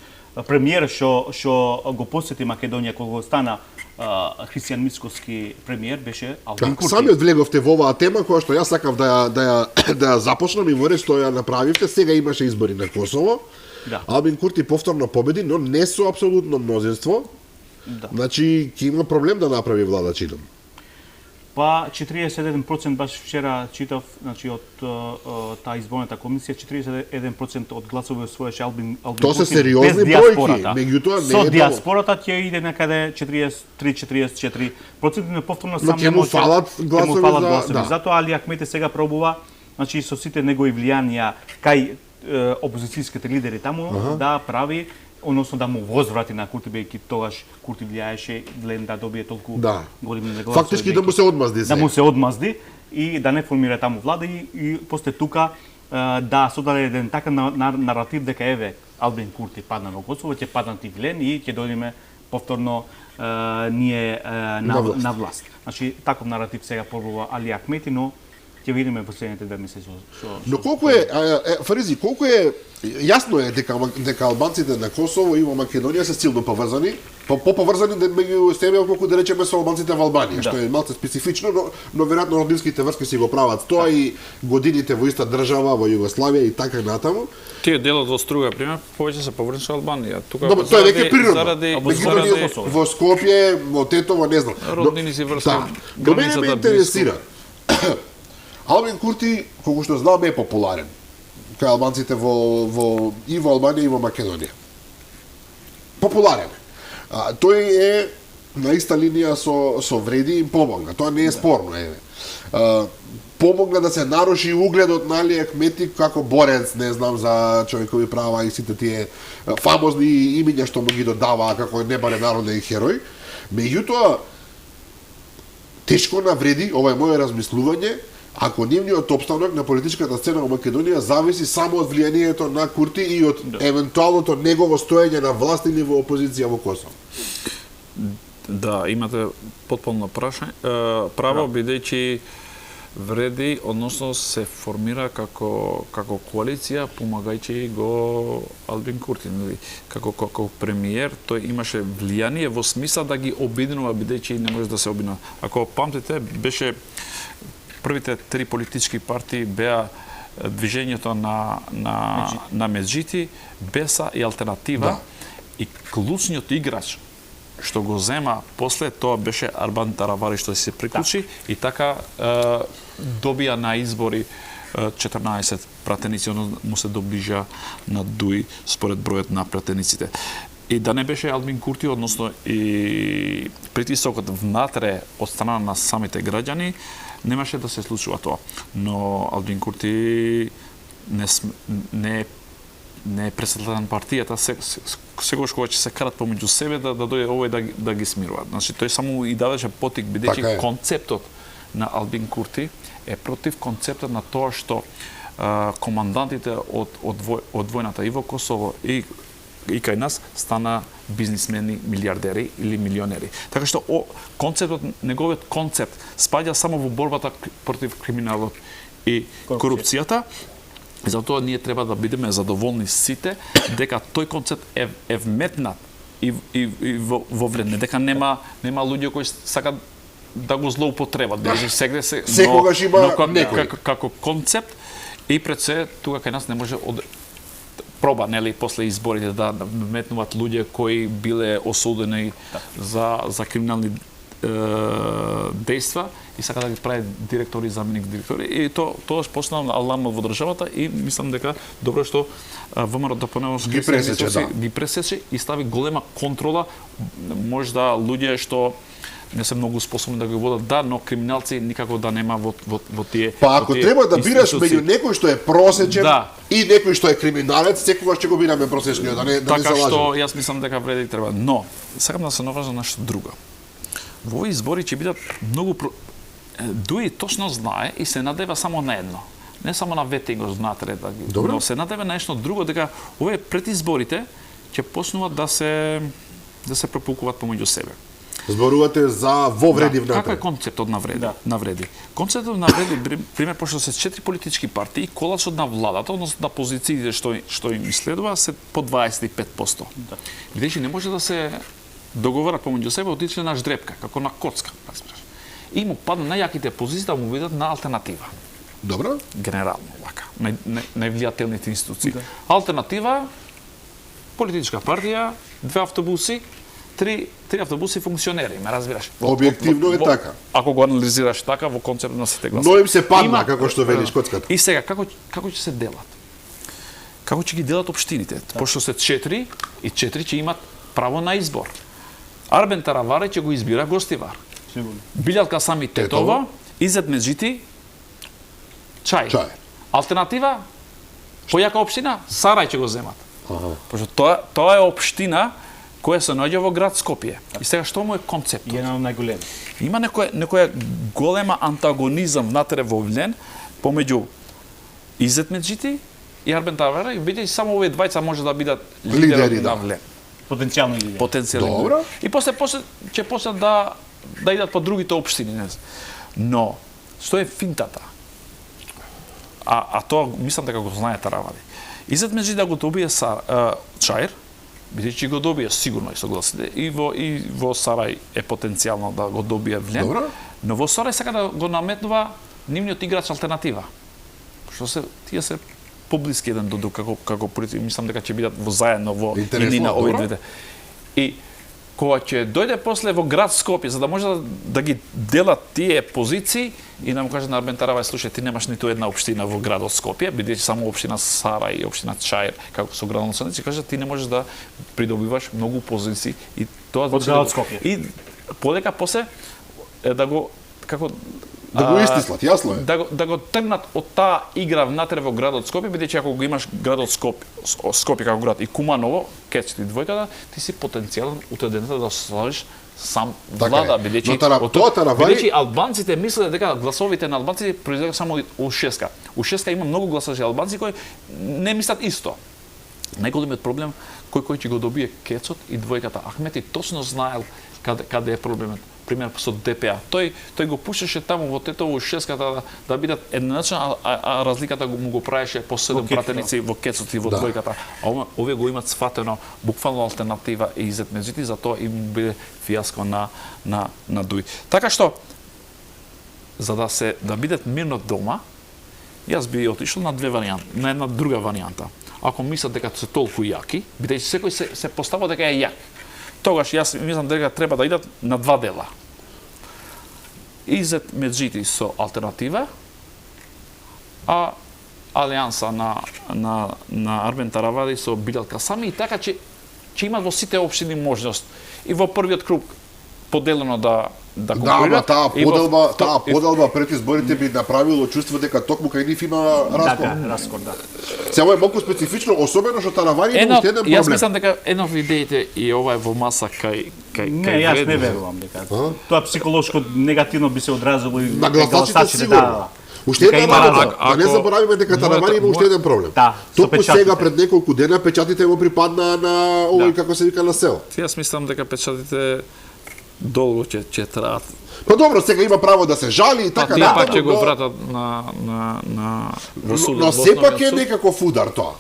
[SPEAKER 2] премиер што го посети Македонија кога стана Христијан Мицкоски премиер беше Албин Курти.
[SPEAKER 1] Самиот влеговте во оваа тема која што јас сакав да ја започнам и во ред што ја направивте, сега имаше избори на Косово. Албин Курти повторно победи, но не со апсолутно мнозинство. Значи, ќе има проблем да направи влада, читам.
[SPEAKER 2] Па 41% баш вчера читав, значи од таа изборната комисија, 41% од гласови освоеше Албин Курти.
[SPEAKER 1] Тоа се сериозни бројки, меѓутоа не е
[SPEAKER 2] со диаспората ќе иде некаде 43-44%, но повторно сам
[SPEAKER 1] не може. Фалат гласови.
[SPEAKER 2] Затоа Али Ахмети сега пробува, значи со сите негови влијанија кај опозицијските лидери таму да прави, односно да му возврати на Курти, бејќи тогаш Курти влијаеше Влен да добие толку големи гласови.
[SPEAKER 1] Фактички да му се одмазди.
[SPEAKER 2] Да му се одмазди и да не формира таму влада и после тука да содаде еден така наратив дека еве Албин Курти падна во Косово, ќе паднат и Вилен и ќе дојдеме повторно ние на власт. Значи таков наратив сега пробува Али Ахмети, но ќе видиме последните 2 месеци
[SPEAKER 1] Но колку е Фаризи, колку е јасно е дека албанците на Косово и во Македонија се силно поврзани, поврзани меѓу себе колку да речеме со албанците во Албанија, што е малку специфично, но веројатно родинските врски си го прават тоа и годините во иста држава во Југославија и така натаму.
[SPEAKER 3] Тие делот во Струга, пример, повеќе се поврзани со Албанија. Тука
[SPEAKER 1] тоа е веќе природно.
[SPEAKER 3] Заради
[SPEAKER 1] во Скопје, во Тетово, не знам.
[SPEAKER 3] Роднини си врски.
[SPEAKER 1] До мене ме интересира. Албин Курти, колку што знам, е популарен кај албанците и во Албанија и во Македонија. Популарен. Тој е на иста линија со Вреди и им помогна. Тоа не е спорно, помогна да се наруши угледот на Али Ахмети како борец, не знам, за човекови права и сите тие фамозни имиња што му ги додава како небарен народен херој. Меѓутоа, тешко навреди, ова е моје размислување, ако нивниот опстанок на политичката сцена во Македонија зависи само од влијанието на Курти и од евентуалното негово стоење на власт или во опозиција во Косово.
[SPEAKER 3] Да, имате потполно право, бидејќи Вреди, односно се формира како коалиција, помагајќи го Албин Курти. Како премиер, тој имаше влијание во смисла да ги обединува, бидејќи не може да се обединува. Ако памтите, беше првите 3 политички партии беа движењето на Меджити, Беса и Алтернатива. И клучниот играч што го зема после тоа беше Арбан Таравари што се приклучи и така добија на избори 14 пратеници, му се доближа на Дуи според бројот на пратениците. И да не беше Албин Курти, односно и притисокот внатре од страна на самите граѓани, немаше да се случува тоа. Но Албин Курти не е председател на партијата, секогаш кога ќе се карат помеѓу себе да дојде овој да ги смируваат. Значи тој само и дадеше потик, бидејќи концептот на Албин Курти е против концептот на тоа што командантите од војната и во Косово и кај нас стана бизнисмени, милиардери или милионери. Така што неговиот концепт спаѓа само во борбата против криминалот и корупцијата. И затоа ние треба да бидеме задоволни сите дека тој концепт е вметнат и вовледен, дека нема луѓе кои сакат да го злоупотребат.
[SPEAKER 1] Секогаш има некој
[SPEAKER 3] како концепт и пред се тука кај нас не може проба, нели, после изборите да вметнуваат луѓе кои биле осудени за криминални дејства и сака да ги прави директори, заменик директори, и тоа почнал алармот во државата и мислам дека добро што ВМРО ДПН ги пресече и стави голема контрола, можда луѓе што не се многу способни да го водат, но криминалци никако да нема во тие.
[SPEAKER 1] Па ако треба да бираш меѓу некој што е просечен и некој што е криминалец, секогаш ќе го бираме просечниот, да не се лажеме.
[SPEAKER 3] Така што јас мислам дека Вреди треба, но сакам да се наврзам на нешто друго. Во овие избори ќе бидат многу Дуи точно знае и се надева само на едно. Не само на ветинг внатре, но се надева на нешто друго, дека овие пред изборите ќе почнуваат да се препукуваат помеѓу себе.
[SPEAKER 1] Зборувате за во Вреди внатре.
[SPEAKER 3] Какој е концептот на Вреди? Концептот на Вреди, пример, пошто се 4 политички партии, колачот на владата, односно на позициите што им следува, се по 25%. Бидејќи не може да се договара помеѓу себе, отичле на ждрепка, како на коцка, разбираш. И му падна најаките позиции да му видат на Алтернатива.
[SPEAKER 1] Добро.
[SPEAKER 3] Генерално, вака, највлијателните институции. Алтернатива, политичка партија, 2 автобуси, 3 автобуси функционери, ме разбираш.
[SPEAKER 1] Објективно е така.
[SPEAKER 3] Ако го анализираш така во концепт на сите гласови.
[SPEAKER 1] Но им се падна, како што велиш коцката.
[SPEAKER 3] И сега, како ќе се делат? Како ќе ги делат општините? Пошто се 4 и 4 ќе имат право на избор. Арбен Таравари ќе го избира Гостивар. Билјалка Сами Тетова, Изет Меджити, Чај. Алтернатива, појака општина, Сарај ќе го земат. Пошто тоа е општина која се наоѓа во град Скопје. И сега што му е концептот?
[SPEAKER 2] Една од најголеми.
[SPEAKER 3] Има некоја голема антагонизам внатре во Влен помеѓу Изет Меджити и Арбен Таравари, бидејќи само овие двајца може да бидат лидери на Влен.
[SPEAKER 2] Потенцијални лидери.
[SPEAKER 3] Потенцијални
[SPEAKER 1] Добро.
[SPEAKER 3] лидери. И после ќе почнат да идат по другите општини, не знам. Но што е финтата? А тоа мислам дека го знае Таравари. Изет Меджити да го добие Чаир, бидејќи го добија сигурно и согласите, и во Сарај е потенцијално да го добие Влен.
[SPEAKER 1] Добро.
[SPEAKER 3] Но во Сарај сака да го наметнува нивниот играч алтернатива. Тие се поблиски еден до друг, како мислам дека ќе бидат заедно во иднина овие двете. И кога ќе дојде после во град Скопје, за да може да ги делат тие позиции и да му каже на Арбен Таравари, слушај, ти немаш ниту една општина во градот Скопје, бидејќи само општина Сарај и општина Чаир, како со градоначалници, каже ти не можеш да придобиваш многу позиции и тоа
[SPEAKER 2] од градот Скопје.
[SPEAKER 3] И подека после да го
[SPEAKER 1] Да го истислат, јасно е.
[SPEAKER 3] Да го тргнат од таа игра внатре во градот Скопје, бидејќи ако го имаш градот Скопје како град и Куманово, Кечит и двојката, ти си потенцијален утредената да сложиш сам влада, бидејќи албанците мислеле дека гласовите на албанците произлега само у Шеска. У Шеска има многу гласачи албанци кои не мислат исто. Најголемиот проблем кој ќе го добие Кецот и двојката Ахмети точно знаел каде е проблемот. Пример со ДПА. Тој го пушеше таму во Тетово у Шеската да бидат еднаква, а разликата му го правеше по 7 пратеници во Кецот и во двојката. А овие го имат сфатено буквално алтернатива и Изет Меджити, затоа им биде фијаско на Дуј. Така што за да бидат мирно дома, јас би отишол на две варијанти, на една друга варијанта. Ако мислат дека се толку јаки, бидејќи секој се постава дека е јак, тогаш јас мислам дека треба да идат на два дела. Изет Меджити со алтернатива, а алијанса на Арбен Таравари со Билал Касами, и така ќе имат во сите општини можност и во првиот круг поделено да конкурират.
[SPEAKER 1] Да, таа поделба пред изборите би направило чувство дека токму кај нив има раскор.
[SPEAKER 2] Да.
[SPEAKER 1] Сега е малку специфично, особено што Таравари има уште еден проблем.
[SPEAKER 3] Јас мислам дека едно од идеите и ова е во маса кај
[SPEAKER 2] Не, јас не верувам дека. Тоа психолошко негативно би се одразило и
[SPEAKER 1] на гласачите сигурно. Уште една работа, да не заборавиме дека Таравари има уште еден проблем. Токму сега пред неколку дена печатите му припадна на овој како се вика на сел.
[SPEAKER 3] Јас мислам дека печатите долго ќе траат.
[SPEAKER 1] Па добро, сега има право да се жали и така
[SPEAKER 3] натаму. Пак ќе го вратат на судот.
[SPEAKER 1] Но сепак е некаков удар тоа.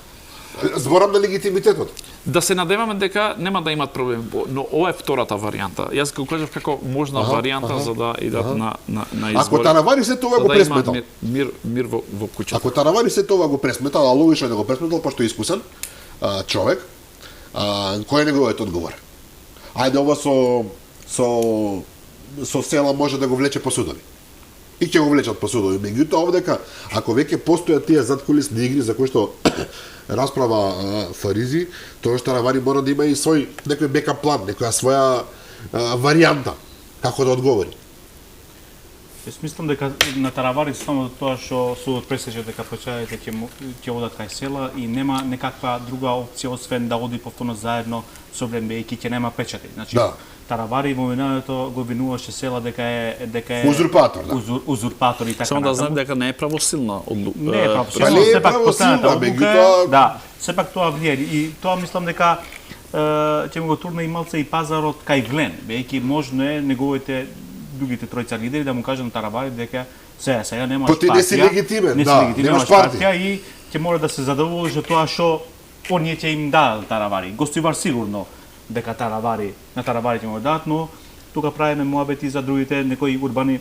[SPEAKER 1] Зборам на легитимитетот.
[SPEAKER 3] Да се надеваме дека нема да имат проблем, но ова е втората варијанта. Јас го кажав како можна варијанта за да идат на избори.
[SPEAKER 1] Ако Таравари се тоа го пресметал.
[SPEAKER 3] Мир во куќата.
[SPEAKER 1] Ако Таравари се тоа го пресметал, а логично е да го пресметал, пошто е искусен човек, кој е неговиот одговор? Ајде ова со села може да го влече по судови. И ќе го влечат по судови. Меѓутоа овдека, ако веќе постојат тие задкулисни игри за кои што расправа Фаризи, тоа што Таравари мора да има и свој некој бекап план, некоја своја варијанта како да одговори.
[SPEAKER 2] Јас мислам дека на Таравари само тоа што судот пресече дека печатите ќе одат кај села и нема некаква друга опција освен да оди повторно заедно со Влен, бејќи ќе нема печати. Значи Таравари во минатото го обвинуваше села дека е
[SPEAKER 1] узурпатор,
[SPEAKER 2] узурпатор и така.
[SPEAKER 3] Само да знам дека не е правосилна одлука.
[SPEAKER 2] Не е правосилна, сепак последната одлука, да, сепак тоа влијае и тоа мислам дека ќе го турне и малце и пазарот кај Влен, бејќи можно е неговите другите тројца лидери да му кажат на Таравари дека сега немаш партија.
[SPEAKER 1] Не си легитимен, немаш партија
[SPEAKER 2] и ќе мора да се задоволиш за тоа што оние ќе им дадат Таравари. Гостивар сигурно дека на Таравари ќе му дадат, но тука правиме муабети за другите некои урбани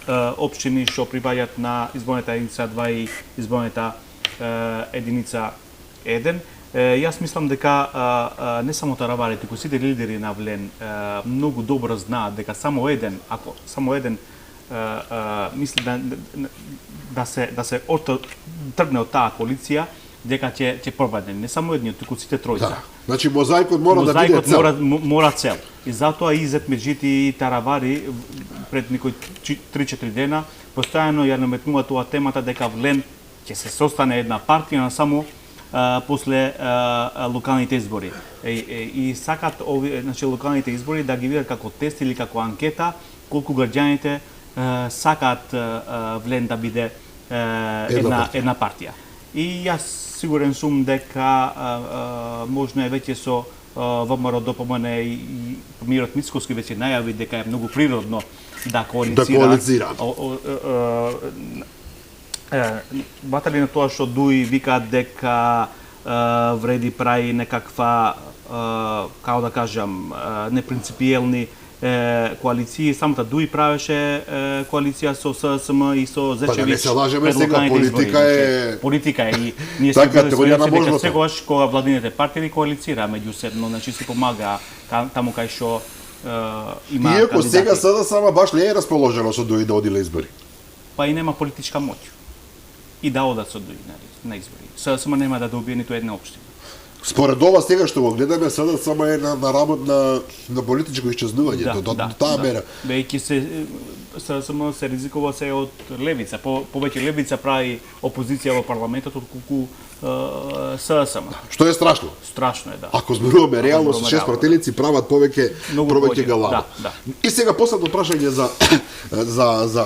[SPEAKER 2] општини што припаѓаат на изборната единица 2 и изборната единица 1. Јас мислам дека не само Таравари, туку сите лидери на Влен многу добро знаат дека само еден мисли да се тргне од таа коалиција, дека ќе победне не само едниот, туку сите тројца.
[SPEAKER 1] Да. Значи мозаикот мора да биде цел.
[SPEAKER 2] Мора цел. И затоа Изет Меджити и Таравари пред некои 3-4 дена постојано ја наметнува тоа темата дека Влен ќе се состане една партија на само после локалните избори. И сакат значи локалните избори да ги видат како тест или како анкета колку граѓаните сакаат Влен да биде една партија. И јас сигурен сум дека можно е веќе со ВМРО ДПМН и Мирот Мицкоски веќе најави дека е многу природно да коалицира. Батали на тоа што Дуи викаат дека вреди прави некаква, како да кажам, непринципиелни коалиции. Самата Дуи правеше коалиција со ССМ и со Зечевич.
[SPEAKER 1] Па да не се лажеме сега,
[SPEAKER 2] политика е и ние
[SPEAKER 1] сме
[SPEAKER 2] теорија на можното. Секогаш кога владините партии коалицира меѓусебно, значи си помага таму кај што има кандидати.
[SPEAKER 1] Иако сега СДСМ баш не е расположено со Дуи да оди на избори.
[SPEAKER 2] Па и нема политичка моќ. И да одат со Дуи на избори. СДСМ нема да добие ниту една општина.
[SPEAKER 1] Според ова сега што го гледаме, СДСМ е на работ на политичко исчезнување, до таа мера.
[SPEAKER 2] Бејќи СДСМ се ризикува се од левица, повеќе левица прави опозиција во парламентот отколку СДСМ.
[SPEAKER 1] Што е страшно.
[SPEAKER 2] Страшно е, да.
[SPEAKER 1] Ако зборуваме реално со 6 пратеници прават повеќе галава.
[SPEAKER 2] Да.
[SPEAKER 1] И сега последно прашање за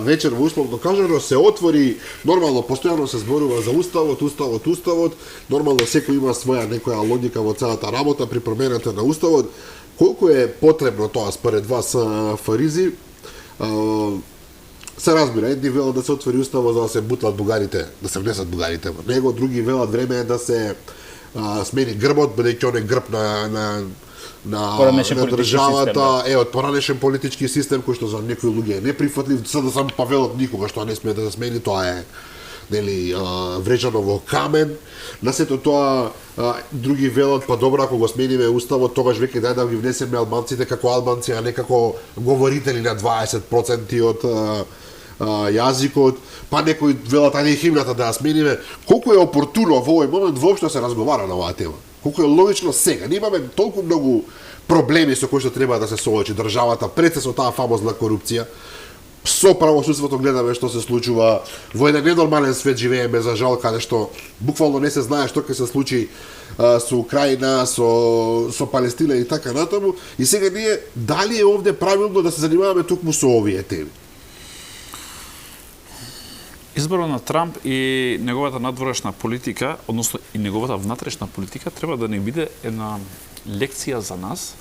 [SPEAKER 1] вечер во условно кажано се отвори, нормално постојано се зборува за уставот, нормално секој има своја некоја логика во целата работа при промената на уставот. Колку е потребно тоа според вас, Фаризи? Се разбира, едни велат да се отвори уставот за да се бутлат бугарите, да се внесат бугарите во него, други велат време е да се смени грбот, бидејќи он е грб на државата, од поранешен политички систем кој што за некои луѓе е неприфатлив, да сам па велат никога што не смее да се смени, тоа е врежано во камен. На сето тоа други велат, па добро, ако го смениме уставот, тогаш веќе дај да ги внесеме албанците како албанци, а не како говорители на 20% од јазикот, па некои велат ајде химната да ја смениме. Колку е опортуно во овој момент воопшто се разговара на оваа тема? Колку е логично сега? Ние имаме толку многу проблеми со кои што треба да се соочи државата, пред се со таа фамозна корупција. Со правосудството гледаме што се случува, во еден ненормален свет живееме, за жал, каде што буквално не се знае што ќе се случи со Украина, со Палестина и така натаму. И сега ние, дали е овде правилно да се занимаваме токму со овие теми?
[SPEAKER 3] Изборот на Трамп и неговата надворешна политика, односно и неговата внатрешна политика, треба да ни биде една лекција за нас,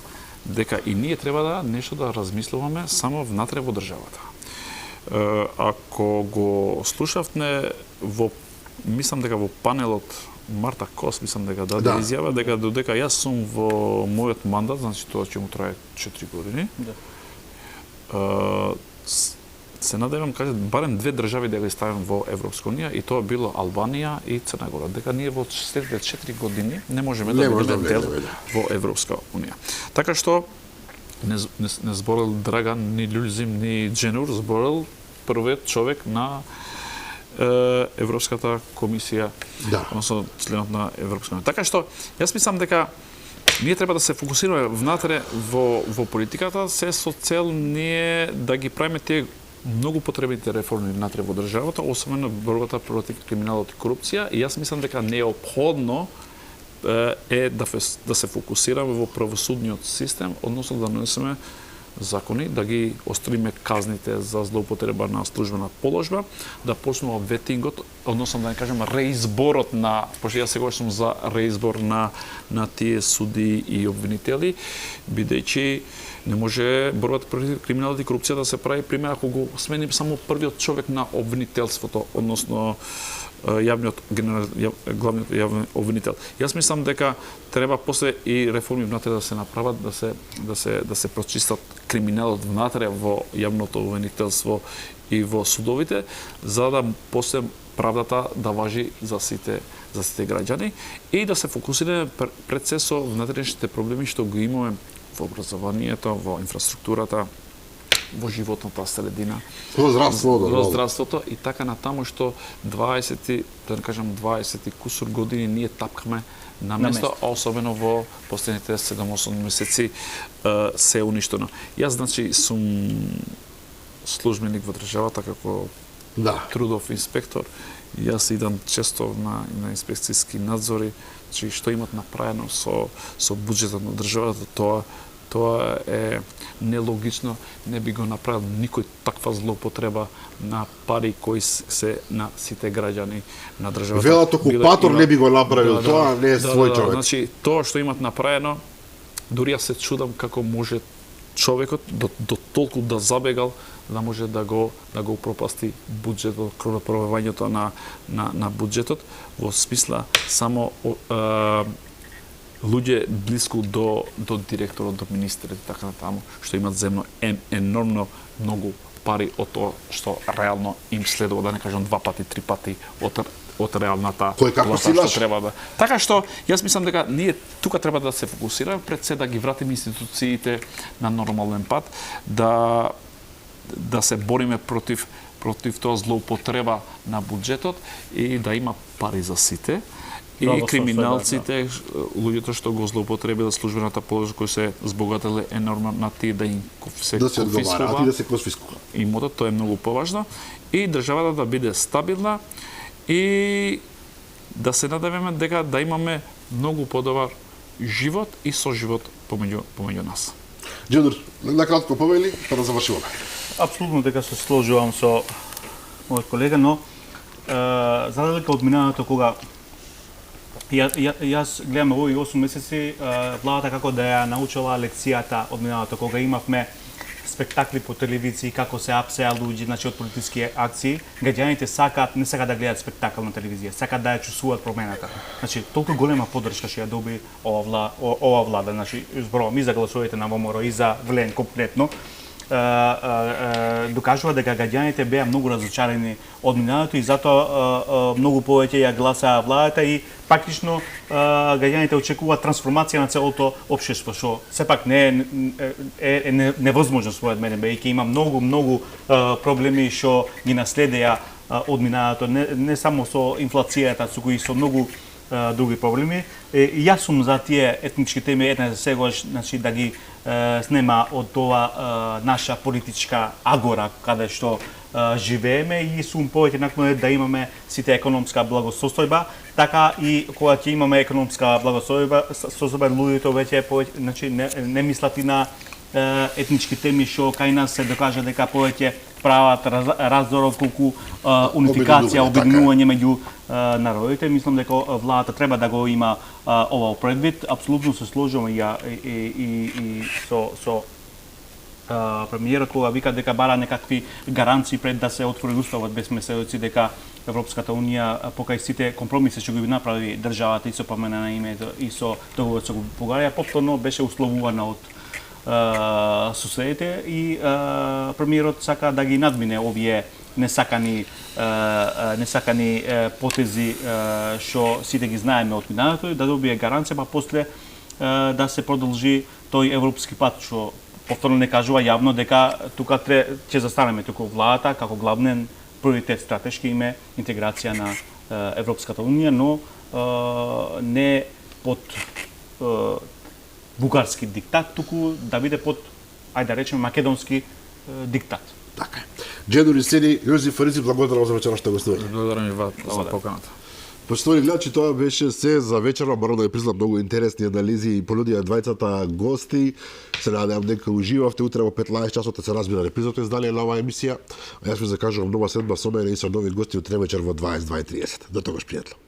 [SPEAKER 3] дека и ние треба да нешто да размислуваме само внатре во државата. Ако го слушавте мислам дека во панелот Марта Кос, мислам дека даде изјава дека додека јас сум во мојот мандат, значи тоа ќе му трае 4 години. Се надевам, барем 2 држави да ги ставим во Европска унија, и тоа било Албанија и Црна Гора. Дека ние во следните 4 години не можеме да бидеме дел во Европска унија. Така што не зборил Драган, ни Люлзим, ни Дженур, зборил првиот човек на Европската комисија, односно членот на Европска унија. Така што јас мислам дека ние треба да се фокусираме внатре во политиката, се со цел ние да ги правиме тие многу потребните реформи внатре во државата, особено борбата против криминалот и корупција, и јас мислам дека неопходно е да се фокусираме во правосудниот систем, односно да донесеме закони, да ги остриме казните за злоупотреба на службена положба, да почнува ветингот, односно да не кажеме реизборот на, пошто јас сега сум за реизбор на тие суди и обвинители, бидејќи не може борбата против криминалот и корупција да се прави пример ако го смени само првиот човек на обвинителството, односно главниот јавен обвинител. Јас мислам дека треба после и реформи внатре да се направат, да се прочистат криминалот внатре во јавното обвинителство и во судовите, за да после правдата да важи за сите граѓани и да се фокусираме пред се со внатрешните проблеми што ги имаме во образованието, во инфраструктурата, во животната средина,
[SPEAKER 1] во здравството
[SPEAKER 3] и така натаму што 20 кусур години ние тапкаме на место, а особено во последните 7-8 месеци се уништено. Јас значи сум службеник во државата како трудов инспектор Јас идам често на инспекцијски надзори, че што имат направено со буџетот на државата, тоа е нелогично, не би го направил никој таква злоупотреба на пари кои се на сите граѓани на државата.
[SPEAKER 1] Велат окупатор не би го направил, тоа не е свој човек.
[SPEAKER 3] Значи, тоа што имат направено, дури јас се чудам како може човекот до толку да забегал да може да го пропасти буџетот, пробавањето на буџетот, во смисла само луѓе блиску до директорот, до министрите, така натаму, што имат земно енормно многу пари од тоа што реално им следува, да не кажам 2 пати, 3 пати од реалната плата што треба да. Така што јас мислам дека ние тука треба да се фокусираме пред се да ги вратиме институциите на нормален пат, да се бориме против тоа злоупотреба на буџетот и да има пари за сите. И криминалците, луѓето што го злоупотребиле службената положба, кои се збогателе енормно на тие да им се конфискува.
[SPEAKER 1] Да се конфискува.
[SPEAKER 3] Имотот, тоа е многу поважно. И државата да биде стабилна и да се надеваме дека да имаме многу подобар живот и соживот помеѓу нас.
[SPEAKER 1] Џедур, накратко повели, па да завршуваме.
[SPEAKER 2] Апсолутно дека се сложувам со мојот колега, но за разлика од минатото кога јас гледам овој 8 месеци владата како да ја научила лекцијата од минатото кога имавме спектакли по телевизија, како се апсеа луѓе, значи од политички акции, граѓаните не сакаат да гледаат спектакл на телевизија, сакаат да ја чувствуваат промената. Значи толку голема поддршка што ја доби ова влада, значи зборувам и за гласовите на ВМРО и за ВЛН комплетно, докажува дека граѓаните беа многу разочарени од минатото и затоа многу повеќе ја гласаа владата и практично граѓаните очекуваат трансформација на целото општество, што сепак не е невозможно според мене, бејќи има многу проблеми што ги наследеа од минатото, не само со инфлацијата, со кои со многу други проблеми. Јас сум за тие етнички теми една за сегаш, значи да ги снема од тоа наша политичка агора каде што живееме и сум повеќе наклонет да имаме сите економска благосостојба, така и кога ќе имаме економска благосостојба, луѓето веќе значи не мислат и на етнички теми што кај нас се докажа дека повеќе прават раздор колку унификација, обединување меѓу народите. Мислам дека владата треба да го има ова предвид. Апсолутно се сложувам и со премиерот кога вика дека бара некакви гаранции пред да се отвори уставот, без месеци дека Европската унија покај сите компромиси што ги направи државата и со помена на името и со договорот со Бугарија, повторно беше условувана од соседите и премиерот сака да ги надмине овие несакани потези што сите ги знаеме од минатото, да добие гаранција, па после да се продолжи тој европски пат што повторно не кажува јавно дека тука ќе застанеме туку владата како главен приоритет стратешки име интеграција на Европската унија, но не под бугарски диктат, туку да биде под, ајде да речеме, македонски диктат.
[SPEAKER 1] Така е. Џедур и Сени, Јозеф Фарици, благодарам за вечерашното гостување.
[SPEAKER 3] Благодарам и за поканата.
[SPEAKER 1] Почитувани гледачи, тоа беше се за вечера, морам да ви признам многу интересни анализи и понудија двајцата гости. Се надевам дека уживавте. Утре во 15 часот се разбира репризното издание на оваа емисија. А јас ви закажувам нова седма со мене и со нови гости утре вечер во 22:30. До тогаш, пријатно.